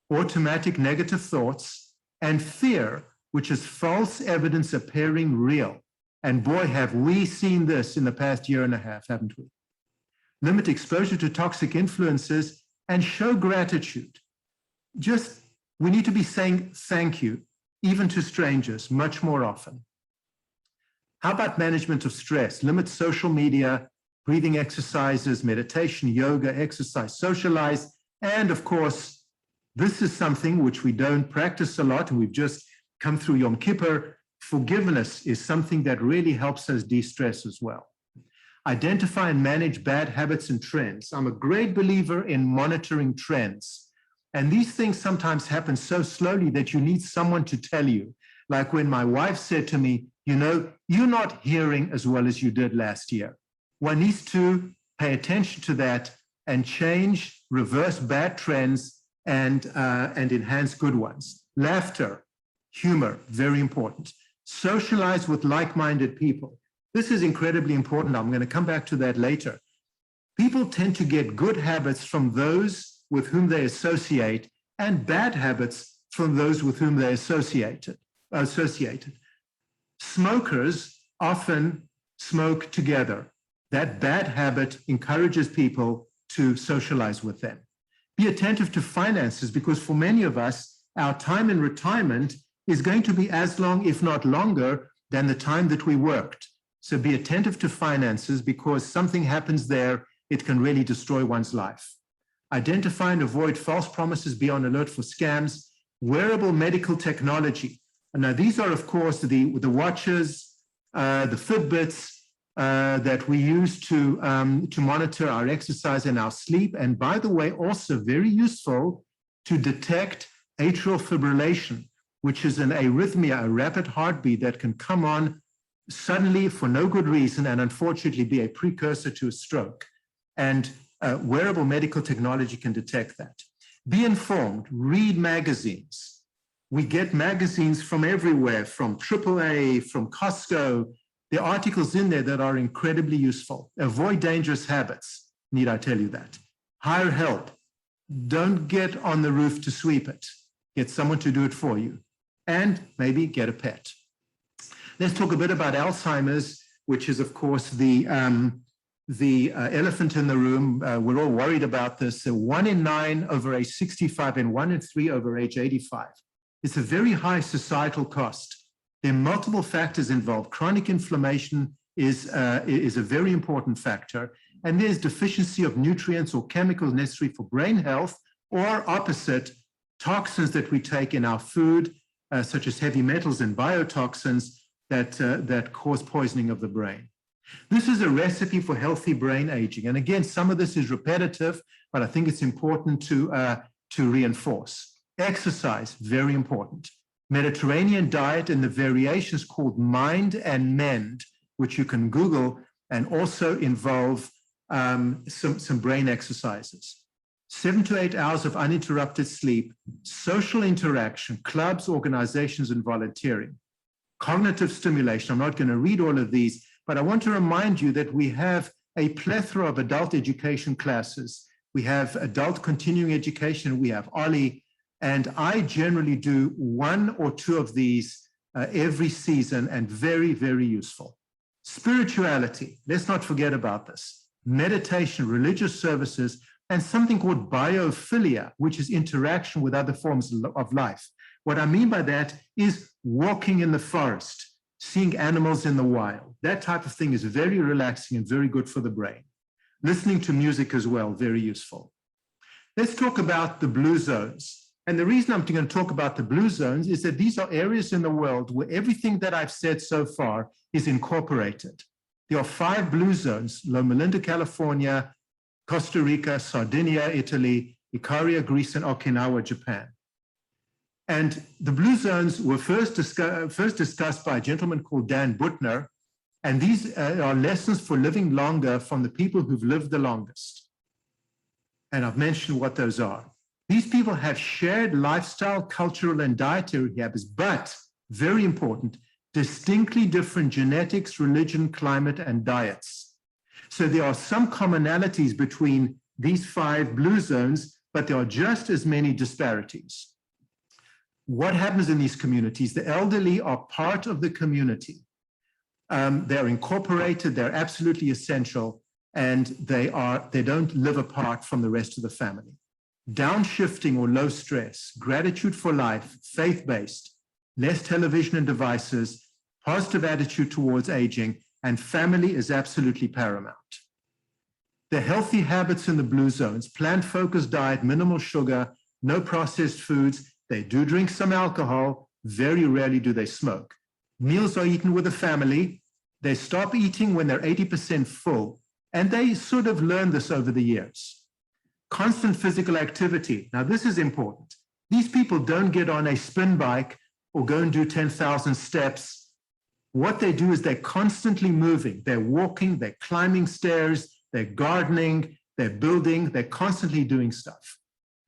[SPEAKER 2] automatic negative thoughts, and fear, which is false evidence appearing real. And boy, have we seen this in the past year and a half, haven't we? Limit exposure to toxic influences and show gratitude. We need to be saying thank you, even to strangers, much more often. How about management of stress? Limit social media, breathing exercises, meditation, yoga, exercise, socialize, and of course, this is something which we don't practice a lot, and we've just come through Yom Kippur. Forgiveness is something that really helps us de-stress as well. Identify and manage bad habits and trends. I'm a great believer in monitoring trends. And these things sometimes happen so slowly that you need someone to tell you. Like when my wife said to me, you know, you're not hearing as well as you did last year. One needs to pay attention to that and change, reverse bad trends and enhance good ones. Laughter, humor, very important. Socialize with like-minded people. This is incredibly important. I'm going to come back to that later. People tend to get good habits from those with whom they associate and bad habits from those with whom they associated. Smokers often smoke together. That bad habit encourages people to socialize with them. Be attentive to finances, because for many of us, our time in retirement is going to be as long, if not longer, than the time that we worked. So be attentive to finances, because something happens there, it can really destroy one's life. Identify and avoid false promises, be on alert for scams. Wearable medical technology. And now these are, of course, the watches, the Fitbits that we use to monitor our exercise and our sleep. And by the way, also very useful to detect atrial fibrillation, which is an arrhythmia, a rapid heartbeat that can come on suddenly for no good reason and unfortunately be a precursor to a stroke. And wearable medical technology can detect that. Be informed, read magazines. We get magazines from everywhere, from AAA, from Costco. There are articles in there that are incredibly useful. Avoid dangerous habits. Need I tell you that? Hire help. Don't get on the roof to sweep it. Get someone to do it for you. And maybe get a pet. Let's talk a bit about Alzheimer's, which is, of course, the elephant in the room. We're all worried about this. So 1 in 9 over age 65 and 1 in 3 over age 85. It's a very high societal cost. There are multiple factors involved. Chronic inflammation is a very important factor. And there's deficiency of nutrients or chemicals necessary for brain health, or opposite, toxins that we take in our food, such as heavy metals and biotoxins that cause poisoning of the brain. This is a recipe for healthy brain aging. And again, some of this is repetitive, but I think it's important to reinforce. Exercise, very important. Mediterranean diet and the variations called Mind and Mend, which you can Google, and also involve some brain exercises. 7 to 8 hours of uninterrupted sleep, social interaction, clubs, organizations, and volunteering. Cognitive stimulation. I'm not going to read all of these, but I want to remind you that we have a plethora of adult education classes. We have adult continuing education. We have OLLI, and I generally do 1 or 2 of these every season, and very, very useful. Spirituality. Let's not forget about this. Meditation, religious services, and something called biophilia, which is interaction with other forms of life. What I mean by that is walking in the forest, seeing animals in the wild. That type of thing is very relaxing and very good for the brain. Listening to music as well, very useful. Let's talk about the blue zones. And the reason I'm going to talk about the blue zones is that these are areas in the world where everything that I've said so far is incorporated. There are 5 blue zones: Loma Linda, California, Costa Rica, Sardinia, Italy, Ikaria, Greece, and Okinawa, Japan. And the blue zones were first discussed by a gentleman called Dan Buttner. And these are lessons for living longer from the people who've lived the longest. And I've mentioned what those are. These people have shared lifestyle, cultural, and dietary habits, but very important, distinctly different genetics, religion, climate, and diets. So there are some commonalities between these 5 blue zones, but there are just as many disparities. What happens in these communities? The elderly are part of the community. They're incorporated, they're absolutely essential, and they don't live apart from the rest of the family. Downshifting or low stress, gratitude for life, faith-based, less television and devices, positive attitude towards aging, and family is absolutely paramount. The healthy habits in the blue zones: plant-focused diet, minimal sugar, no processed foods. They do drink some alcohol. Very rarely do they smoke. Meals are eaten with the family. They stop eating when they're 80% full. And they sort of learn this over the years. Constant physical activity. Now, this is important. These people don't get on a spin bike or go and do 10,000 steps. What they do is they're constantly moving. They're walking, they're climbing stairs, they're gardening, they're building, they're constantly doing stuff.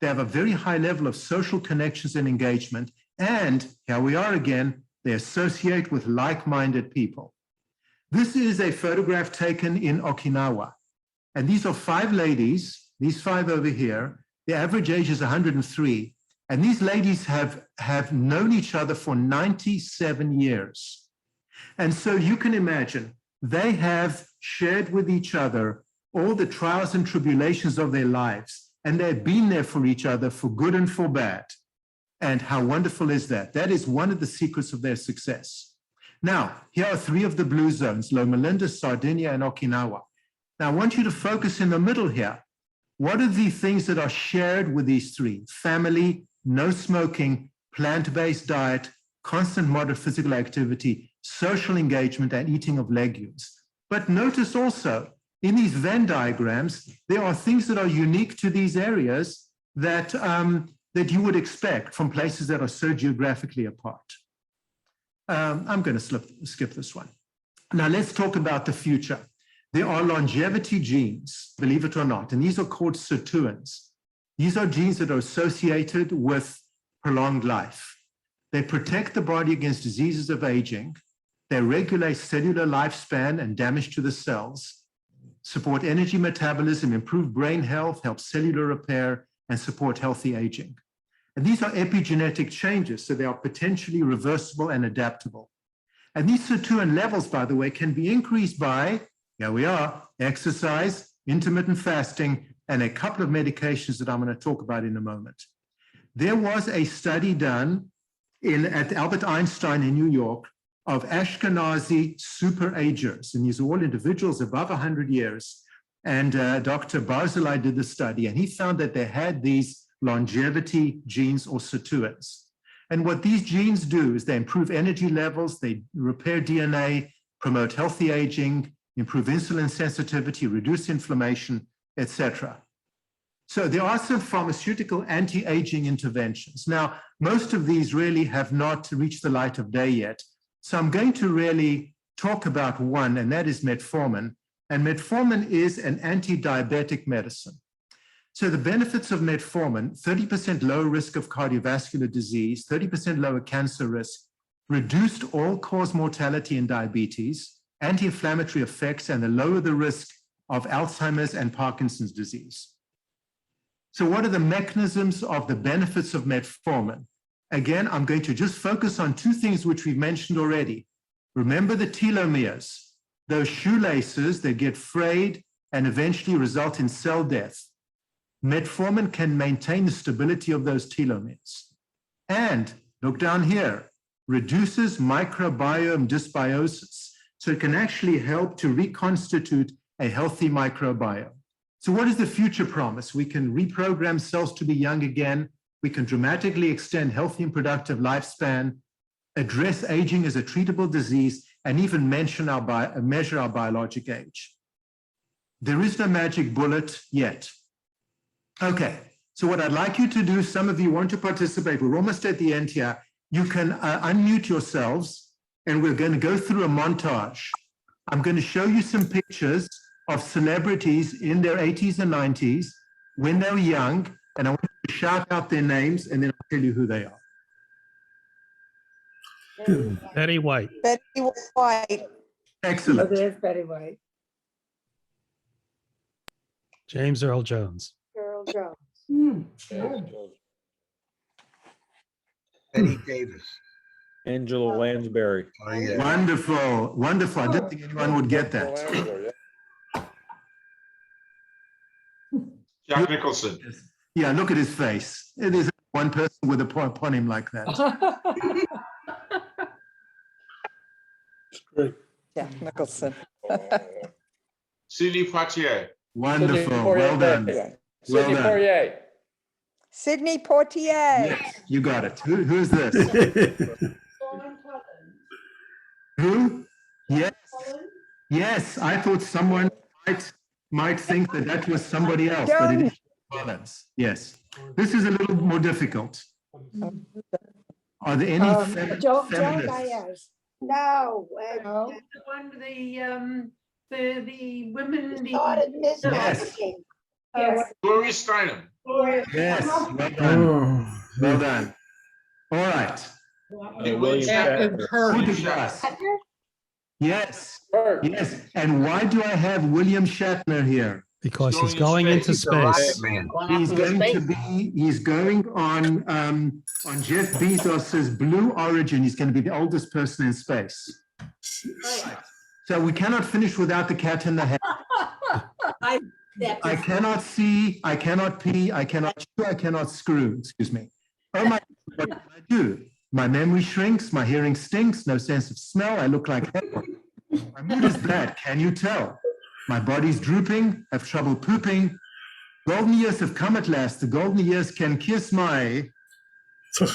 [SPEAKER 2] They have a very high level of social connections and engagement. And here we are again, they associate with like-minded people. This is a photograph taken in Okinawa. And these are 5 ladies, these 5 over here. The average age is 103. And these ladies have known each other for 97 years. And so you can imagine, they have shared with each other all the trials and tribulations of their lives. And they've been there for each other for good and for bad. And how wonderful is that? That is one of the secrets of their success. Now, here are 3 of the blue zones: Loma Linda, Sardinia, and Okinawa. Now, I want you to focus in the middle here. What are the things that are shared with these 3? Family, no smoking, plant-based diet, constant moderate physical activity, social engagement, and eating of legumes. But notice also, in these Venn diagrams, there are things that are unique to these areas that, that you would expect from places that are so geographically apart. I'm going to skip this one. Now let's talk about the future. There are longevity genes, believe it or not, and these are called sirtuins. These are genes that are associated with prolonged life. They protect the body against diseases of aging. They regulate cellular lifespan and damage to the cells, support energy metabolism, improve brain health, help cellular repair, and support healthy aging. And these are epigenetic changes, so they are potentially reversible and adaptable. And these sirtuin levels, by the way, can be increased by, here we are, exercise, intermittent fasting, and a couple of medications that I'm going to talk about in a moment. There was a study done at Albert Einstein in New York of Ashkenazi superagers, and these are all individuals above 100 years. And Dr. Barzilai did the study, and he found that they had these longevity genes or sirtuins. And what these genes do is they improve energy levels, they repair DNA, promote healthy aging, improve insulin sensitivity, reduce inflammation, etc. So there are some pharmaceutical anti-aging interventions. Now, most of these really have not reached the light of day yet. So I'm going to really talk about one, and that is metformin. And metformin is an anti-diabetic medicine. So the benefits of metformin: 30% lower risk of cardiovascular disease, 30% lower cancer risk, reduced all-cause mortality in diabetes, anti-inflammatory effects, and the lower the risk of Alzheimer's and Parkinson's disease. So what are the mechanisms of the benefits of metformin? Again, I'm going to just focus on 2 things which we've mentioned already. Remember the telomeres, those shoelaces that get frayed and eventually result in cell death. Metformin can maintain the stability of those telomeres. And look down here, reduces microbiome dysbiosis. So it can actually help to reconstitute a healthy microbiome. So what is the future promise? We can reprogram cells to be young again. We can dramatically extend healthy and productive lifespan, address aging as a treatable disease, and even measure our biologic age. There is no magic bullet yet. Okay, so what I'd like you to do, some of you want to participate, we're almost at the end here. You can unmute yourselves, and we're going to go through a montage. I'm going to show you some pictures of celebrities in their 80s and 90s when they were young, and I want you to shout out their names, and then I'll tell you who they are.
[SPEAKER 4] Betty White.
[SPEAKER 3] Betty White.
[SPEAKER 2] Excellent.
[SPEAKER 5] There's Betty White.
[SPEAKER 4] James Earl Jones.
[SPEAKER 5] Earl Jones.
[SPEAKER 6] Eddie Davis.
[SPEAKER 7] Angela Lansbury.
[SPEAKER 6] Oh, yeah.
[SPEAKER 2] Wonderful, wonderful. I didn't think anyone would get that.
[SPEAKER 8] Jack Nicholson.
[SPEAKER 2] Yeah, look at his face. It is one person with a point upon him like that.
[SPEAKER 3] Jack Nicholson.
[SPEAKER 8] Sidney Poitier.
[SPEAKER 2] Wonderful. Well done. Well
[SPEAKER 7] Sidney
[SPEAKER 2] done.
[SPEAKER 7] Poitier.
[SPEAKER 3] Sidney Poitier.
[SPEAKER 2] Yes, you got it. Who's this? Who? Yes. Yes, I thought someone might think that was somebody else, but it is Collins. Yes. This is a little more difficult. Are there any
[SPEAKER 5] Joan
[SPEAKER 2] feminists?
[SPEAKER 5] Baez.
[SPEAKER 9] No,
[SPEAKER 5] No.
[SPEAKER 9] the one with the women.
[SPEAKER 5] Started
[SPEAKER 2] mismarketing.
[SPEAKER 9] Yes.
[SPEAKER 8] Gloria Steinem.
[SPEAKER 2] Yes, well done. Well done. All right.
[SPEAKER 7] And William Shatner.
[SPEAKER 2] Who did us? Yes, yes. And why do I have William Shatner here?
[SPEAKER 4] Because he's
[SPEAKER 8] Going
[SPEAKER 4] going
[SPEAKER 8] in
[SPEAKER 4] into
[SPEAKER 8] space.
[SPEAKER 4] space.
[SPEAKER 2] He's going on Jeff Bezos's Blue Origin. He's going to be the oldest person in space. So we cannot finish without the cat in the hat. I cannot see, I cannot pee, I cannot chew, I cannot screw, excuse me. Oh my, what can I do? My memory shrinks, my hearing stinks, no sense of smell, I look like hell. My mood is bad, can you tell? My body's drooping, have trouble pooping. Golden years have come at last, the golden years can kiss my... 10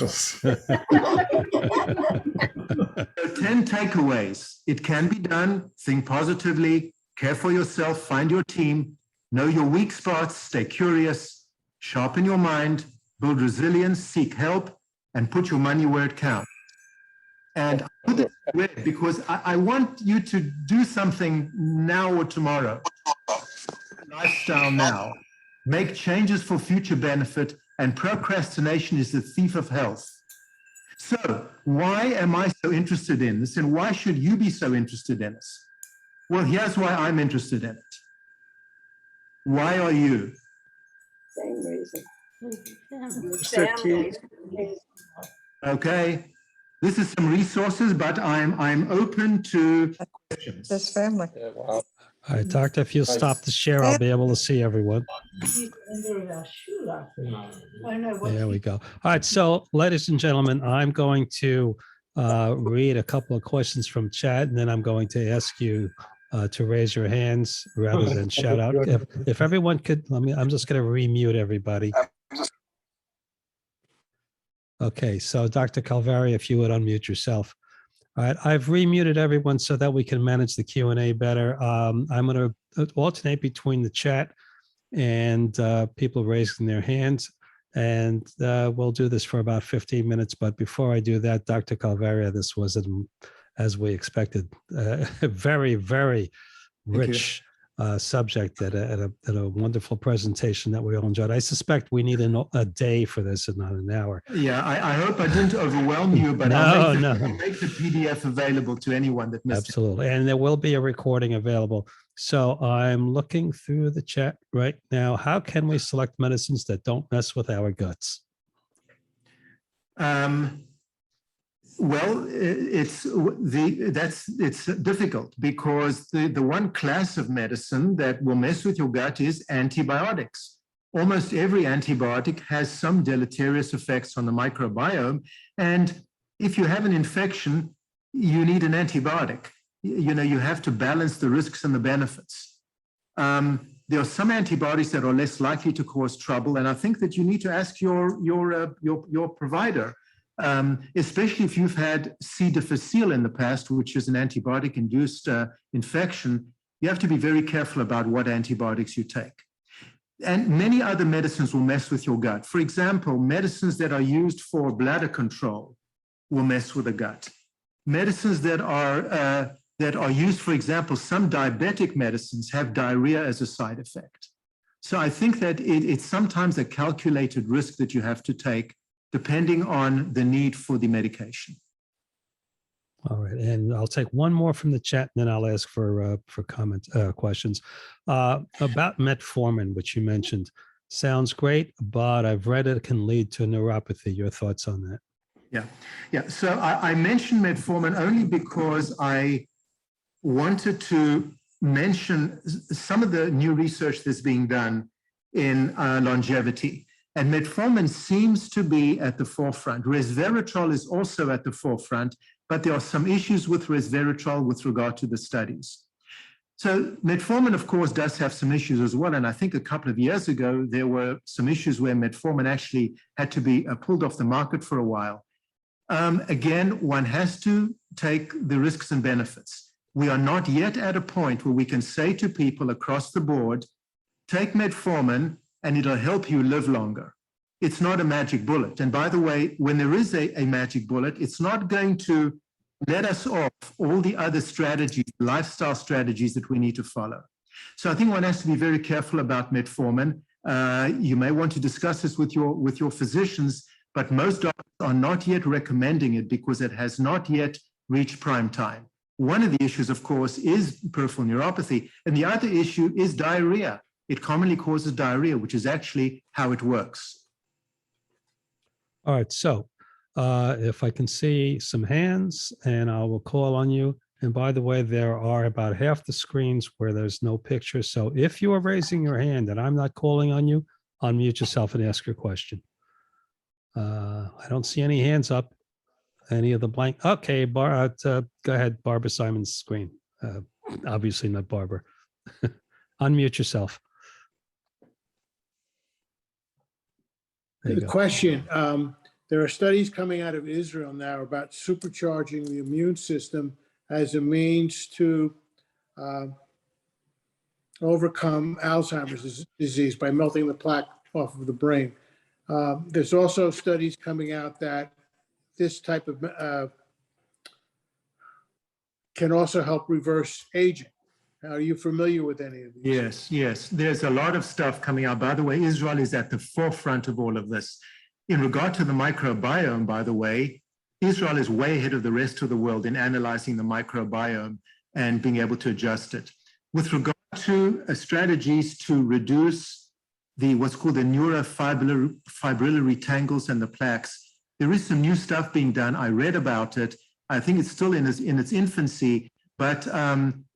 [SPEAKER 2] takeaways. It can be done, think positively, care for yourself, find your team, know your weak spots, stay curious, sharpen your mind, build resilience, seek help, and put your money where it counts. And I put this in red because I want you to do something now or tomorrow. Lifestyle now. Make changes for future benefit, and procrastination is the thief of health. So why am I so interested in this, and why should you be so interested in this? Well, here's why I'm interested in it. Why are you?
[SPEAKER 5] Same reason.
[SPEAKER 2] Okay, this is some resources, but I'm open to questions.
[SPEAKER 3] This family.
[SPEAKER 7] Yeah, wow.
[SPEAKER 4] All right, Doctor, if you'll stop the share, I'll be able to see everyone. There we go. All right, so ladies and gentlemen, I'm going to read a couple of questions from chat, and then I'm going to ask you to raise your hands rather than shout out. If everyone could, I'm just going to remute everybody. Okay, so Dr. Kalvaria, if you would unmute yourself. All right, I've remuted everyone so that we can manage the Q&A better. I'm going to alternate between the chat and people raising their hands, and we'll do this for about 15 minutes. But before I do that, Dr. Kalvaria, this was, as we expected, a very, very rich subject and a wonderful presentation that we all enjoyed. I suspect we need a day for this and not an hour.
[SPEAKER 2] Yeah, I hope I didn't overwhelm you, but I'll make the PDF available to anyone that missed
[SPEAKER 4] Absolutely. And there will be a recording available. So I'm looking through the chat right now. How can we select medicines that don't mess with our guts?
[SPEAKER 2] Well, it's difficult because the one class of medicine that will mess with your gut is antibiotics. Almost every antibiotic has some deleterious effects on the microbiome. And if you have an infection, you need an antibiotic. You know, you have to balance the risks and the benefits. there are some antibiotics that are less likely to cause trouble, and I think that you need to ask your provider, especially if you've had C. difficile in the past, which is an antibiotic-induced infection. You have to be very careful about what antibiotics you take. And many other medicines will mess with your gut. For example, medicines that are used for bladder control will mess with the gut. Medicines that are used, for example, some diabetic medicines have diarrhea as a side effect. So I think that it's sometimes a calculated risk that you have to take depending on the need for the medication.
[SPEAKER 4] All right, and I'll take one more from the chat, and then I'll ask for comments, questions about metformin, which you mentioned. Sounds great, but I've read it can lead to neuropathy. Your thoughts on that?
[SPEAKER 2] Yeah. So I mentioned metformin only because I wanted to mention some of the new research that's being done in longevity. And metformin seems to be at the forefront. Resveratrol is also at the forefront, but there are some issues with resveratrol with regard to the studies. So metformin, of course, does have some issues as well. And I think a couple of years ago, there were some issues where metformin actually had to be pulled off the market for a while. Again, one has to take the risks and benefits. We are not yet at a point where we can say to people across the board, take metformin and it'll help you live longer. It's not a magic bullet. And by the way, when there is a magic bullet, it's not going to let us off all the other strategies, lifestyle strategies that we need to follow. So I think one has to be very careful about metformin. You may want to discuss this with your physicians, but most doctors are not yet recommending it because it has not yet reached prime time. One of the issues, of course, is peripheral neuropathy, and the other issue is diarrhea. It commonly causes diarrhea, which is actually how it works.
[SPEAKER 4] All right, so if I can see some hands, and I will call on you. And by the way, there are about half the screens where there's no picture. So if you are raising your hand and I'm not calling on you, unmute yourself and ask your question. I don't see any hands up. Any of the blank? Okay, go ahead, Barbara Simon's screen. Obviously not Barbara. Unmute yourself. There you
[SPEAKER 6] The
[SPEAKER 4] go.
[SPEAKER 6] question, there are studies coming out of Israel now about supercharging the immune system as a means to overcome Alzheimer's disease by melting the plaque off of the brain. There's also studies coming out that this type of can also help reverse aging. Are you familiar with any of these?
[SPEAKER 2] Yes. There's a lot of stuff coming out. By the way, Israel is at the forefront of all of this. In regard to the microbiome, by the way, Israel is way ahead of the rest of the world in analyzing the microbiome and being able to adjust it. With regard to strategies to reduce what's called the neurofibrillary tangles and the plaques, there is some new stuff being done. I read about it. I think it's still in its infancy, but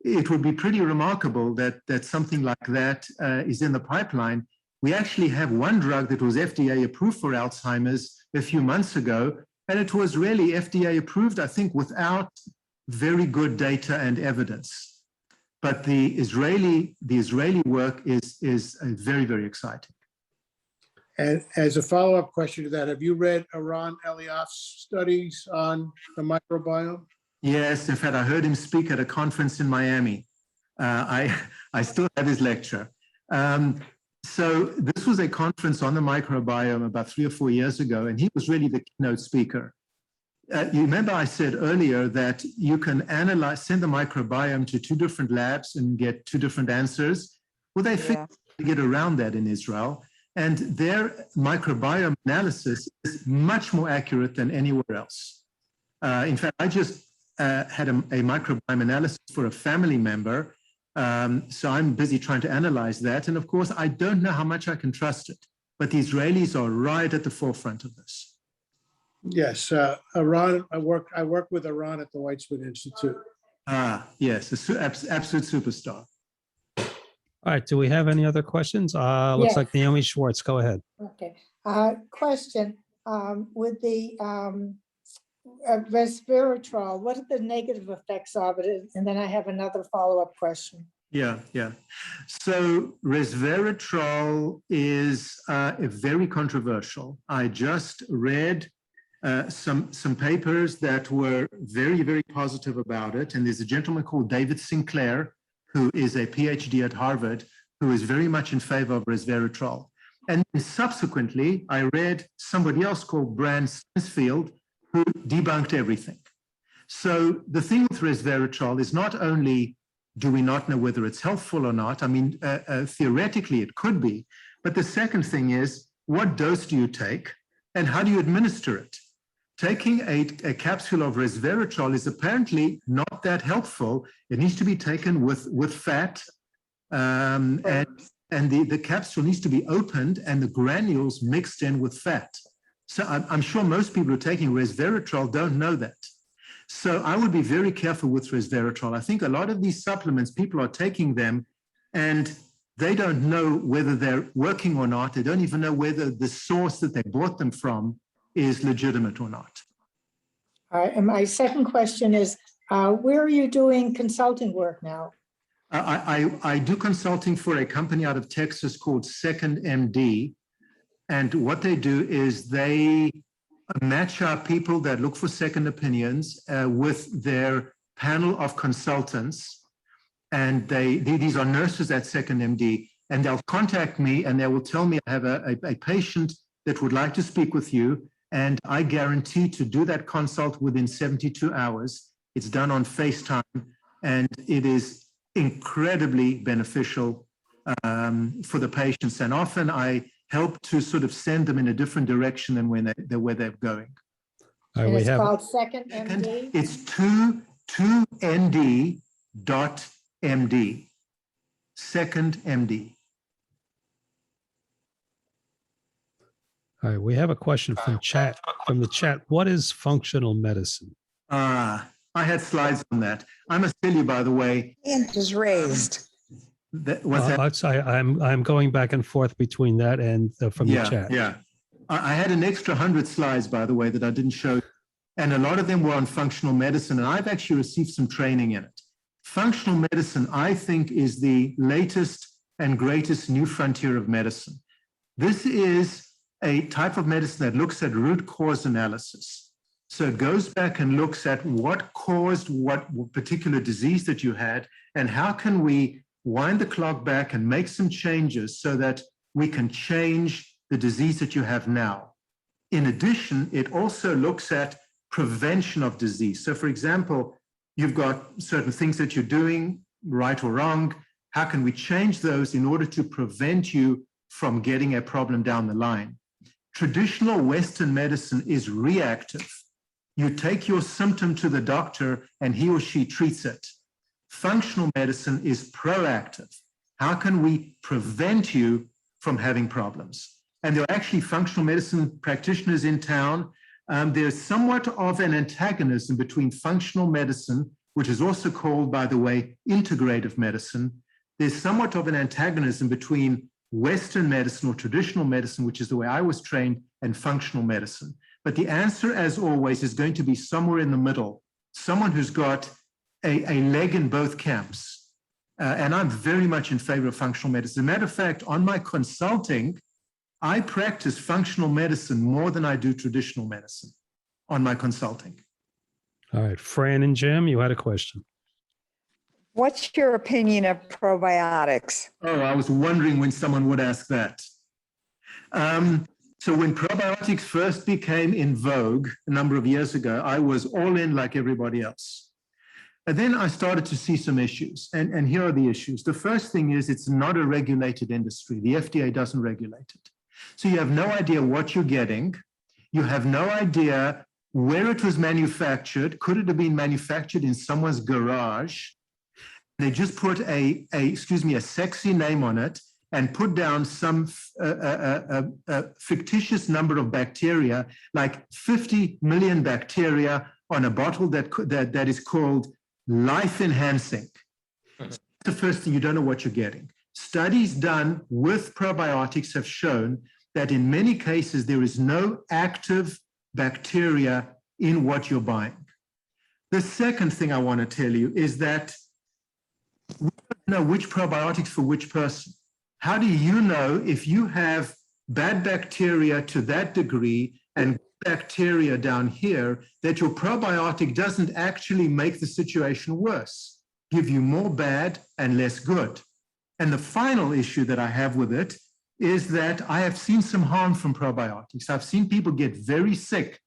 [SPEAKER 2] it would be pretty remarkable that something like that is in the pipeline. We actually have one drug that was FDA approved for Alzheimer's a few months ago, and it was really FDA approved, I think, without very good data and evidence. But the Israeli work is very, very exciting.
[SPEAKER 6] And as a follow-up question to that, have you read Eran Eliaf's studies on the microbiome?
[SPEAKER 2] Yes, in fact, I heard him speak at a conference in Miami. I still have his lecture. So this was a conference on the microbiome about 3 or 4 years ago, and he was really the keynote speaker. You remember I said earlier that you can send the microbiome to 2 different labs and get 2 different answers. Well, they figured to get around that in Israel, and their microbiome analysis is much more accurate than anywhere else. In fact, I just had a microbiome analysis for a family member. So I'm busy trying to analyze that. And of course, I don't know how much I can trust it, but the Israelis are right at the forefront of this.
[SPEAKER 6] Yes, Eran, I work with Eran at the Weizmann Institute.
[SPEAKER 2] Yes, absolute superstar.
[SPEAKER 4] All right, do we have any other questions? Looks
[SPEAKER 5] Yes.
[SPEAKER 4] like Naomi Schwartz, go ahead.
[SPEAKER 5] Okay. Question, with the resveratrol, what are the negative effects of it? And then I have another follow-up question.
[SPEAKER 2] Yeah, yeah. So resveratrol is very controversial. I just read some papers that were very, very positive about it. And there's a gentleman called David Sinclair, who is a PhD at Harvard, who is very much in favor of resveratrol. And subsequently, I read somebody else called Brand Stansfield, who debunked everything. So the thing with resveratrol is not only do we not know whether it's helpful or not, I mean, theoretically it could be, but the second thing is, what dose do you take and how do you administer it? Taking a capsule of resveratrol is apparently not that helpful. It needs to be taken with fat, and the capsule needs to be opened and the granules mixed in with fat. So I'm sure most people who are taking resveratrol don't know that. So I would be very careful with resveratrol. I think a lot of these supplements, people are taking them and they don't know whether they're working or not. They don't even know whether the source that they bought them from is legitimate or not.
[SPEAKER 5] All right, and my second question is, where are you doing consulting work now?
[SPEAKER 2] I do consulting for a company out of Texas called Second MD. And what they do is they match up people that look for second opinions with their panel of consultants. And these are nurses at Second MD, and they'll contact me and they will tell me I have a patient that would like to speak with you. And I guarantee to do that consult within 72 hours. It's done on FaceTime, and it is incredibly beneficial for the patients. And often I help to sort of send them in a different direction than where they're going.
[SPEAKER 5] And it's called Second MD?
[SPEAKER 2] It's 2nd.md. Second MD.
[SPEAKER 4] All right, we have a question from the chat. What is functional medicine?
[SPEAKER 2] I had slides on that. I must tell you, by the way.
[SPEAKER 3] Hand is raised.
[SPEAKER 4] I'm going back and forth between that and from the chat.
[SPEAKER 2] Yeah. I had an extra 100 slides, by the way, that I didn't show. And a lot of them were on functional medicine. And I've actually received some training in it. Functional medicine, I think, is the latest and greatest new frontier of medicine. This is a type of medicine that looks at root cause analysis. So it goes back and looks at what caused what particular disease that you had, and how can we wind the clock back and make some changes so that we can change the disease that you have now. In addition, it also looks at prevention of disease. So for example, you've got certain things that you're doing, right or wrong. How can we change those in order to prevent you from getting a problem down the line? Traditional Western medicine is reactive. You take your symptom to the doctor and he or she treats it. Functional medicine is proactive. How can we prevent you from having problems? And there are actually functional medicine practitioners in town. There's somewhat of an antagonism between functional medicine, which is also called, by the way, integrative medicine. There's somewhat of an antagonism between Western medicine or traditional medicine, which is the way I was trained, and functional medicine. But the answer, as always, is going to be somewhere in the middle, someone who's got a leg in both camps. And I'm very much in favor of functional medicine. As a matter of fact, on my consulting, I practice functional medicine more than I do traditional medicine on my consulting.
[SPEAKER 4] All right, Fran and Jim, you had a question.
[SPEAKER 3] What's your opinion of probiotics?
[SPEAKER 2] Oh, I was wondering when someone would ask that. So when probiotics first became in vogue a number of years ago, I was all in like everybody else. And then I started to see some issues, and here are the issues. The first thing is it's not a regulated industry. The FDA doesn't regulate it. So you have no idea what you're getting. You have no idea where it was manufactured. Could it have been manufactured in someone's garage? They just put a sexy name on it and put down some fictitious number of bacteria, like 50 million bacteria on a bottle that is called life enhancing. That's the first thing, you don't know what you're getting. Studies done with probiotics have shown that in many cases, there is no active bacteria in what you're buying. The second thing I want to tell you is that we don't know which probiotics for which person. How do you know if you have bad bacteria to that degree and bacteria down here that your probiotic doesn't actually make the situation worse, give you more bad and less good? And the final issue that I have with it is that I have seen some harm from probiotics. I've seen people get very sick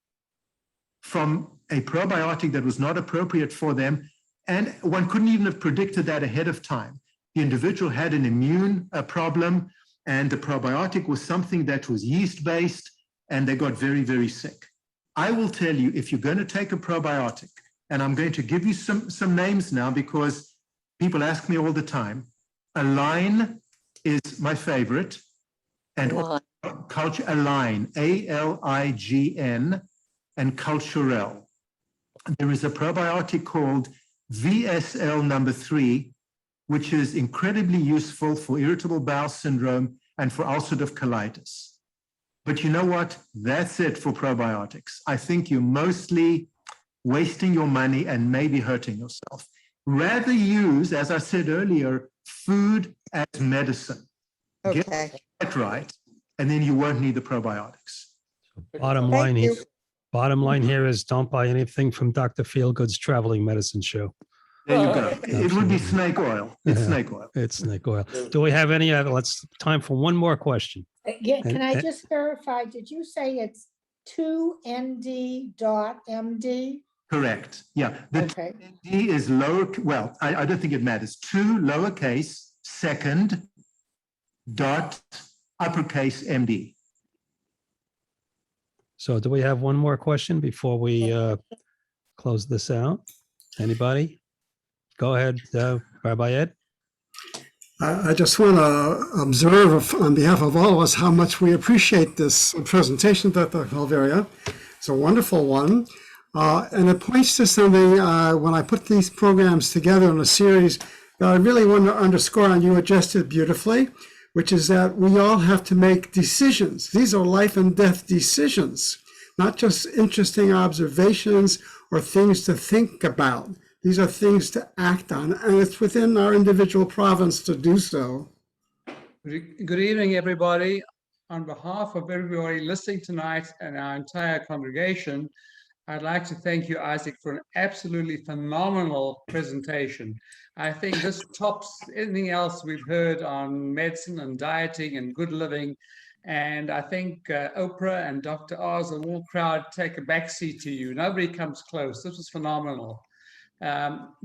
[SPEAKER 2] from a probiotic that was not appropriate for them, and one couldn't even have predicted that ahead of time. The individual had an immune problem, and the probiotic was something that was yeast-based, and they got very, very sick. I will tell you, if you're going to take a probiotic, and I'm going to give you some names now because people ask me all the time. Align is my favorite, and culture Align, A-L-I-G-N, and Culturel. There is a probiotic called VSL number 3, which is incredibly useful for irritable bowel syndrome and for ulcerative colitis. But you know what? That's it for probiotics. I think you're mostly wasting your money and maybe hurting yourself. Rather use, as I said earlier, food as medicine. Get
[SPEAKER 3] Okay.
[SPEAKER 2] that right, and then you won't need the probiotics.
[SPEAKER 4] Bottom
[SPEAKER 3] Thank
[SPEAKER 4] line
[SPEAKER 3] you.
[SPEAKER 4] here, bottom line here is don't buy anything from Dr. Feelgood's traveling medicine show.
[SPEAKER 2] There you go. It would be
[SPEAKER 4] Absolutely.
[SPEAKER 2] snake oil. It's
[SPEAKER 4] Yeah.
[SPEAKER 2] snake oil.
[SPEAKER 4] It's snake oil. Do we have any other? Time for one more question.
[SPEAKER 5] Yeah, can I
[SPEAKER 4] And-
[SPEAKER 5] just verify, did you say it's 2nd.md?
[SPEAKER 2] Correct. Yeah. The
[SPEAKER 5] Okay,
[SPEAKER 2] D is lower. Well, I don't think it matters. 2 lowercase second dot uppercase MD.
[SPEAKER 4] So do we have one more question before we close this out? Anybody? Go ahead, Rabbi Ed.
[SPEAKER 1] I just want to observe on behalf of all of us how much we appreciate this presentation, Dr. Kalvaria. It's a wonderful one. And it points to something when I put these programs together in a series that I really want to underscore, and you addressed it beautifully, which is that we all have to make decisions. These are life and death decisions, not just interesting observations or things to think about. These are things to act on, and it's within our individual province to do so.
[SPEAKER 8] Good evening, everybody. On behalf of everybody listening tonight and our entire congregation, I'd like to thank you, Isaac, for an absolutely phenomenal presentation. I think this tops anything else we've heard on medicine and dieting and good living. And I think Oprah and Dr. Oz and all crowd take a backseat to you. Nobody comes close. This was phenomenal.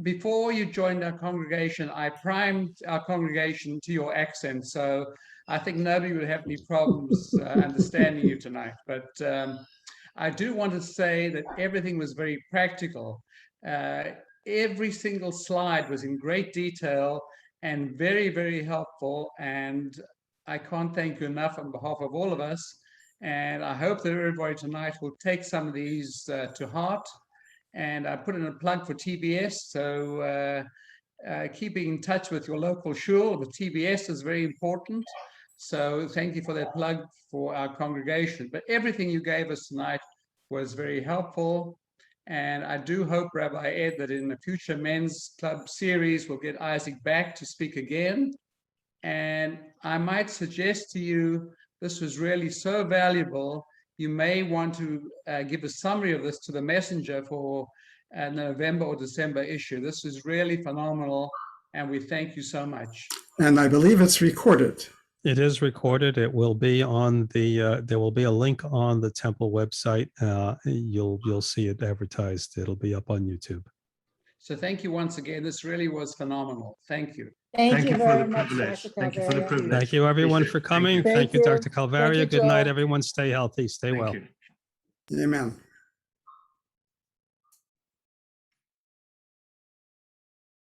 [SPEAKER 8] Before you joined our congregation, I primed our congregation to your accent. So I think nobody would have any problems understanding you tonight. But I do want to say that everything was very practical. Every single slide was in great detail and very, very helpful. And I can't thank you enough on behalf of all of us. And I hope that everybody tonight will take some of these to heart. And I put in a plug for TBS. So keeping in touch with your local shul, the TBS is very important. So thank you for that plug for our congregation. But everything you gave us tonight was very helpful. And I do hope, Rabbi Ed, that in the future men's club series, we'll get Isaac back to speak again. And I might suggest to you, this was really so valuable. You may want to give a summary of this to the messenger for November or December issue. This is really phenomenal. And we thank you so much.
[SPEAKER 1] And I believe it's recorded.
[SPEAKER 4] It is recorded. It will be on the. There will be a link on the temple website. You'll see it advertised. It'll be up on YouTube.
[SPEAKER 8] So thank you once again. This really was phenomenal. Thank you.
[SPEAKER 5] thank you
[SPEAKER 2] for
[SPEAKER 5] very
[SPEAKER 2] the
[SPEAKER 5] much,
[SPEAKER 2] privilege.
[SPEAKER 5] Dr.
[SPEAKER 2] Thank you for the
[SPEAKER 5] Kalvaria.
[SPEAKER 2] privilege.
[SPEAKER 4] Thank you, everyone, for coming.
[SPEAKER 5] Thank
[SPEAKER 4] Thank you,
[SPEAKER 5] you.
[SPEAKER 4] Dr. Calvaria.
[SPEAKER 5] Thank you,
[SPEAKER 4] Good night,
[SPEAKER 5] Joel.
[SPEAKER 4] everyone. Stay healthy. Stay well.
[SPEAKER 2] Thank you.
[SPEAKER 1] Amen.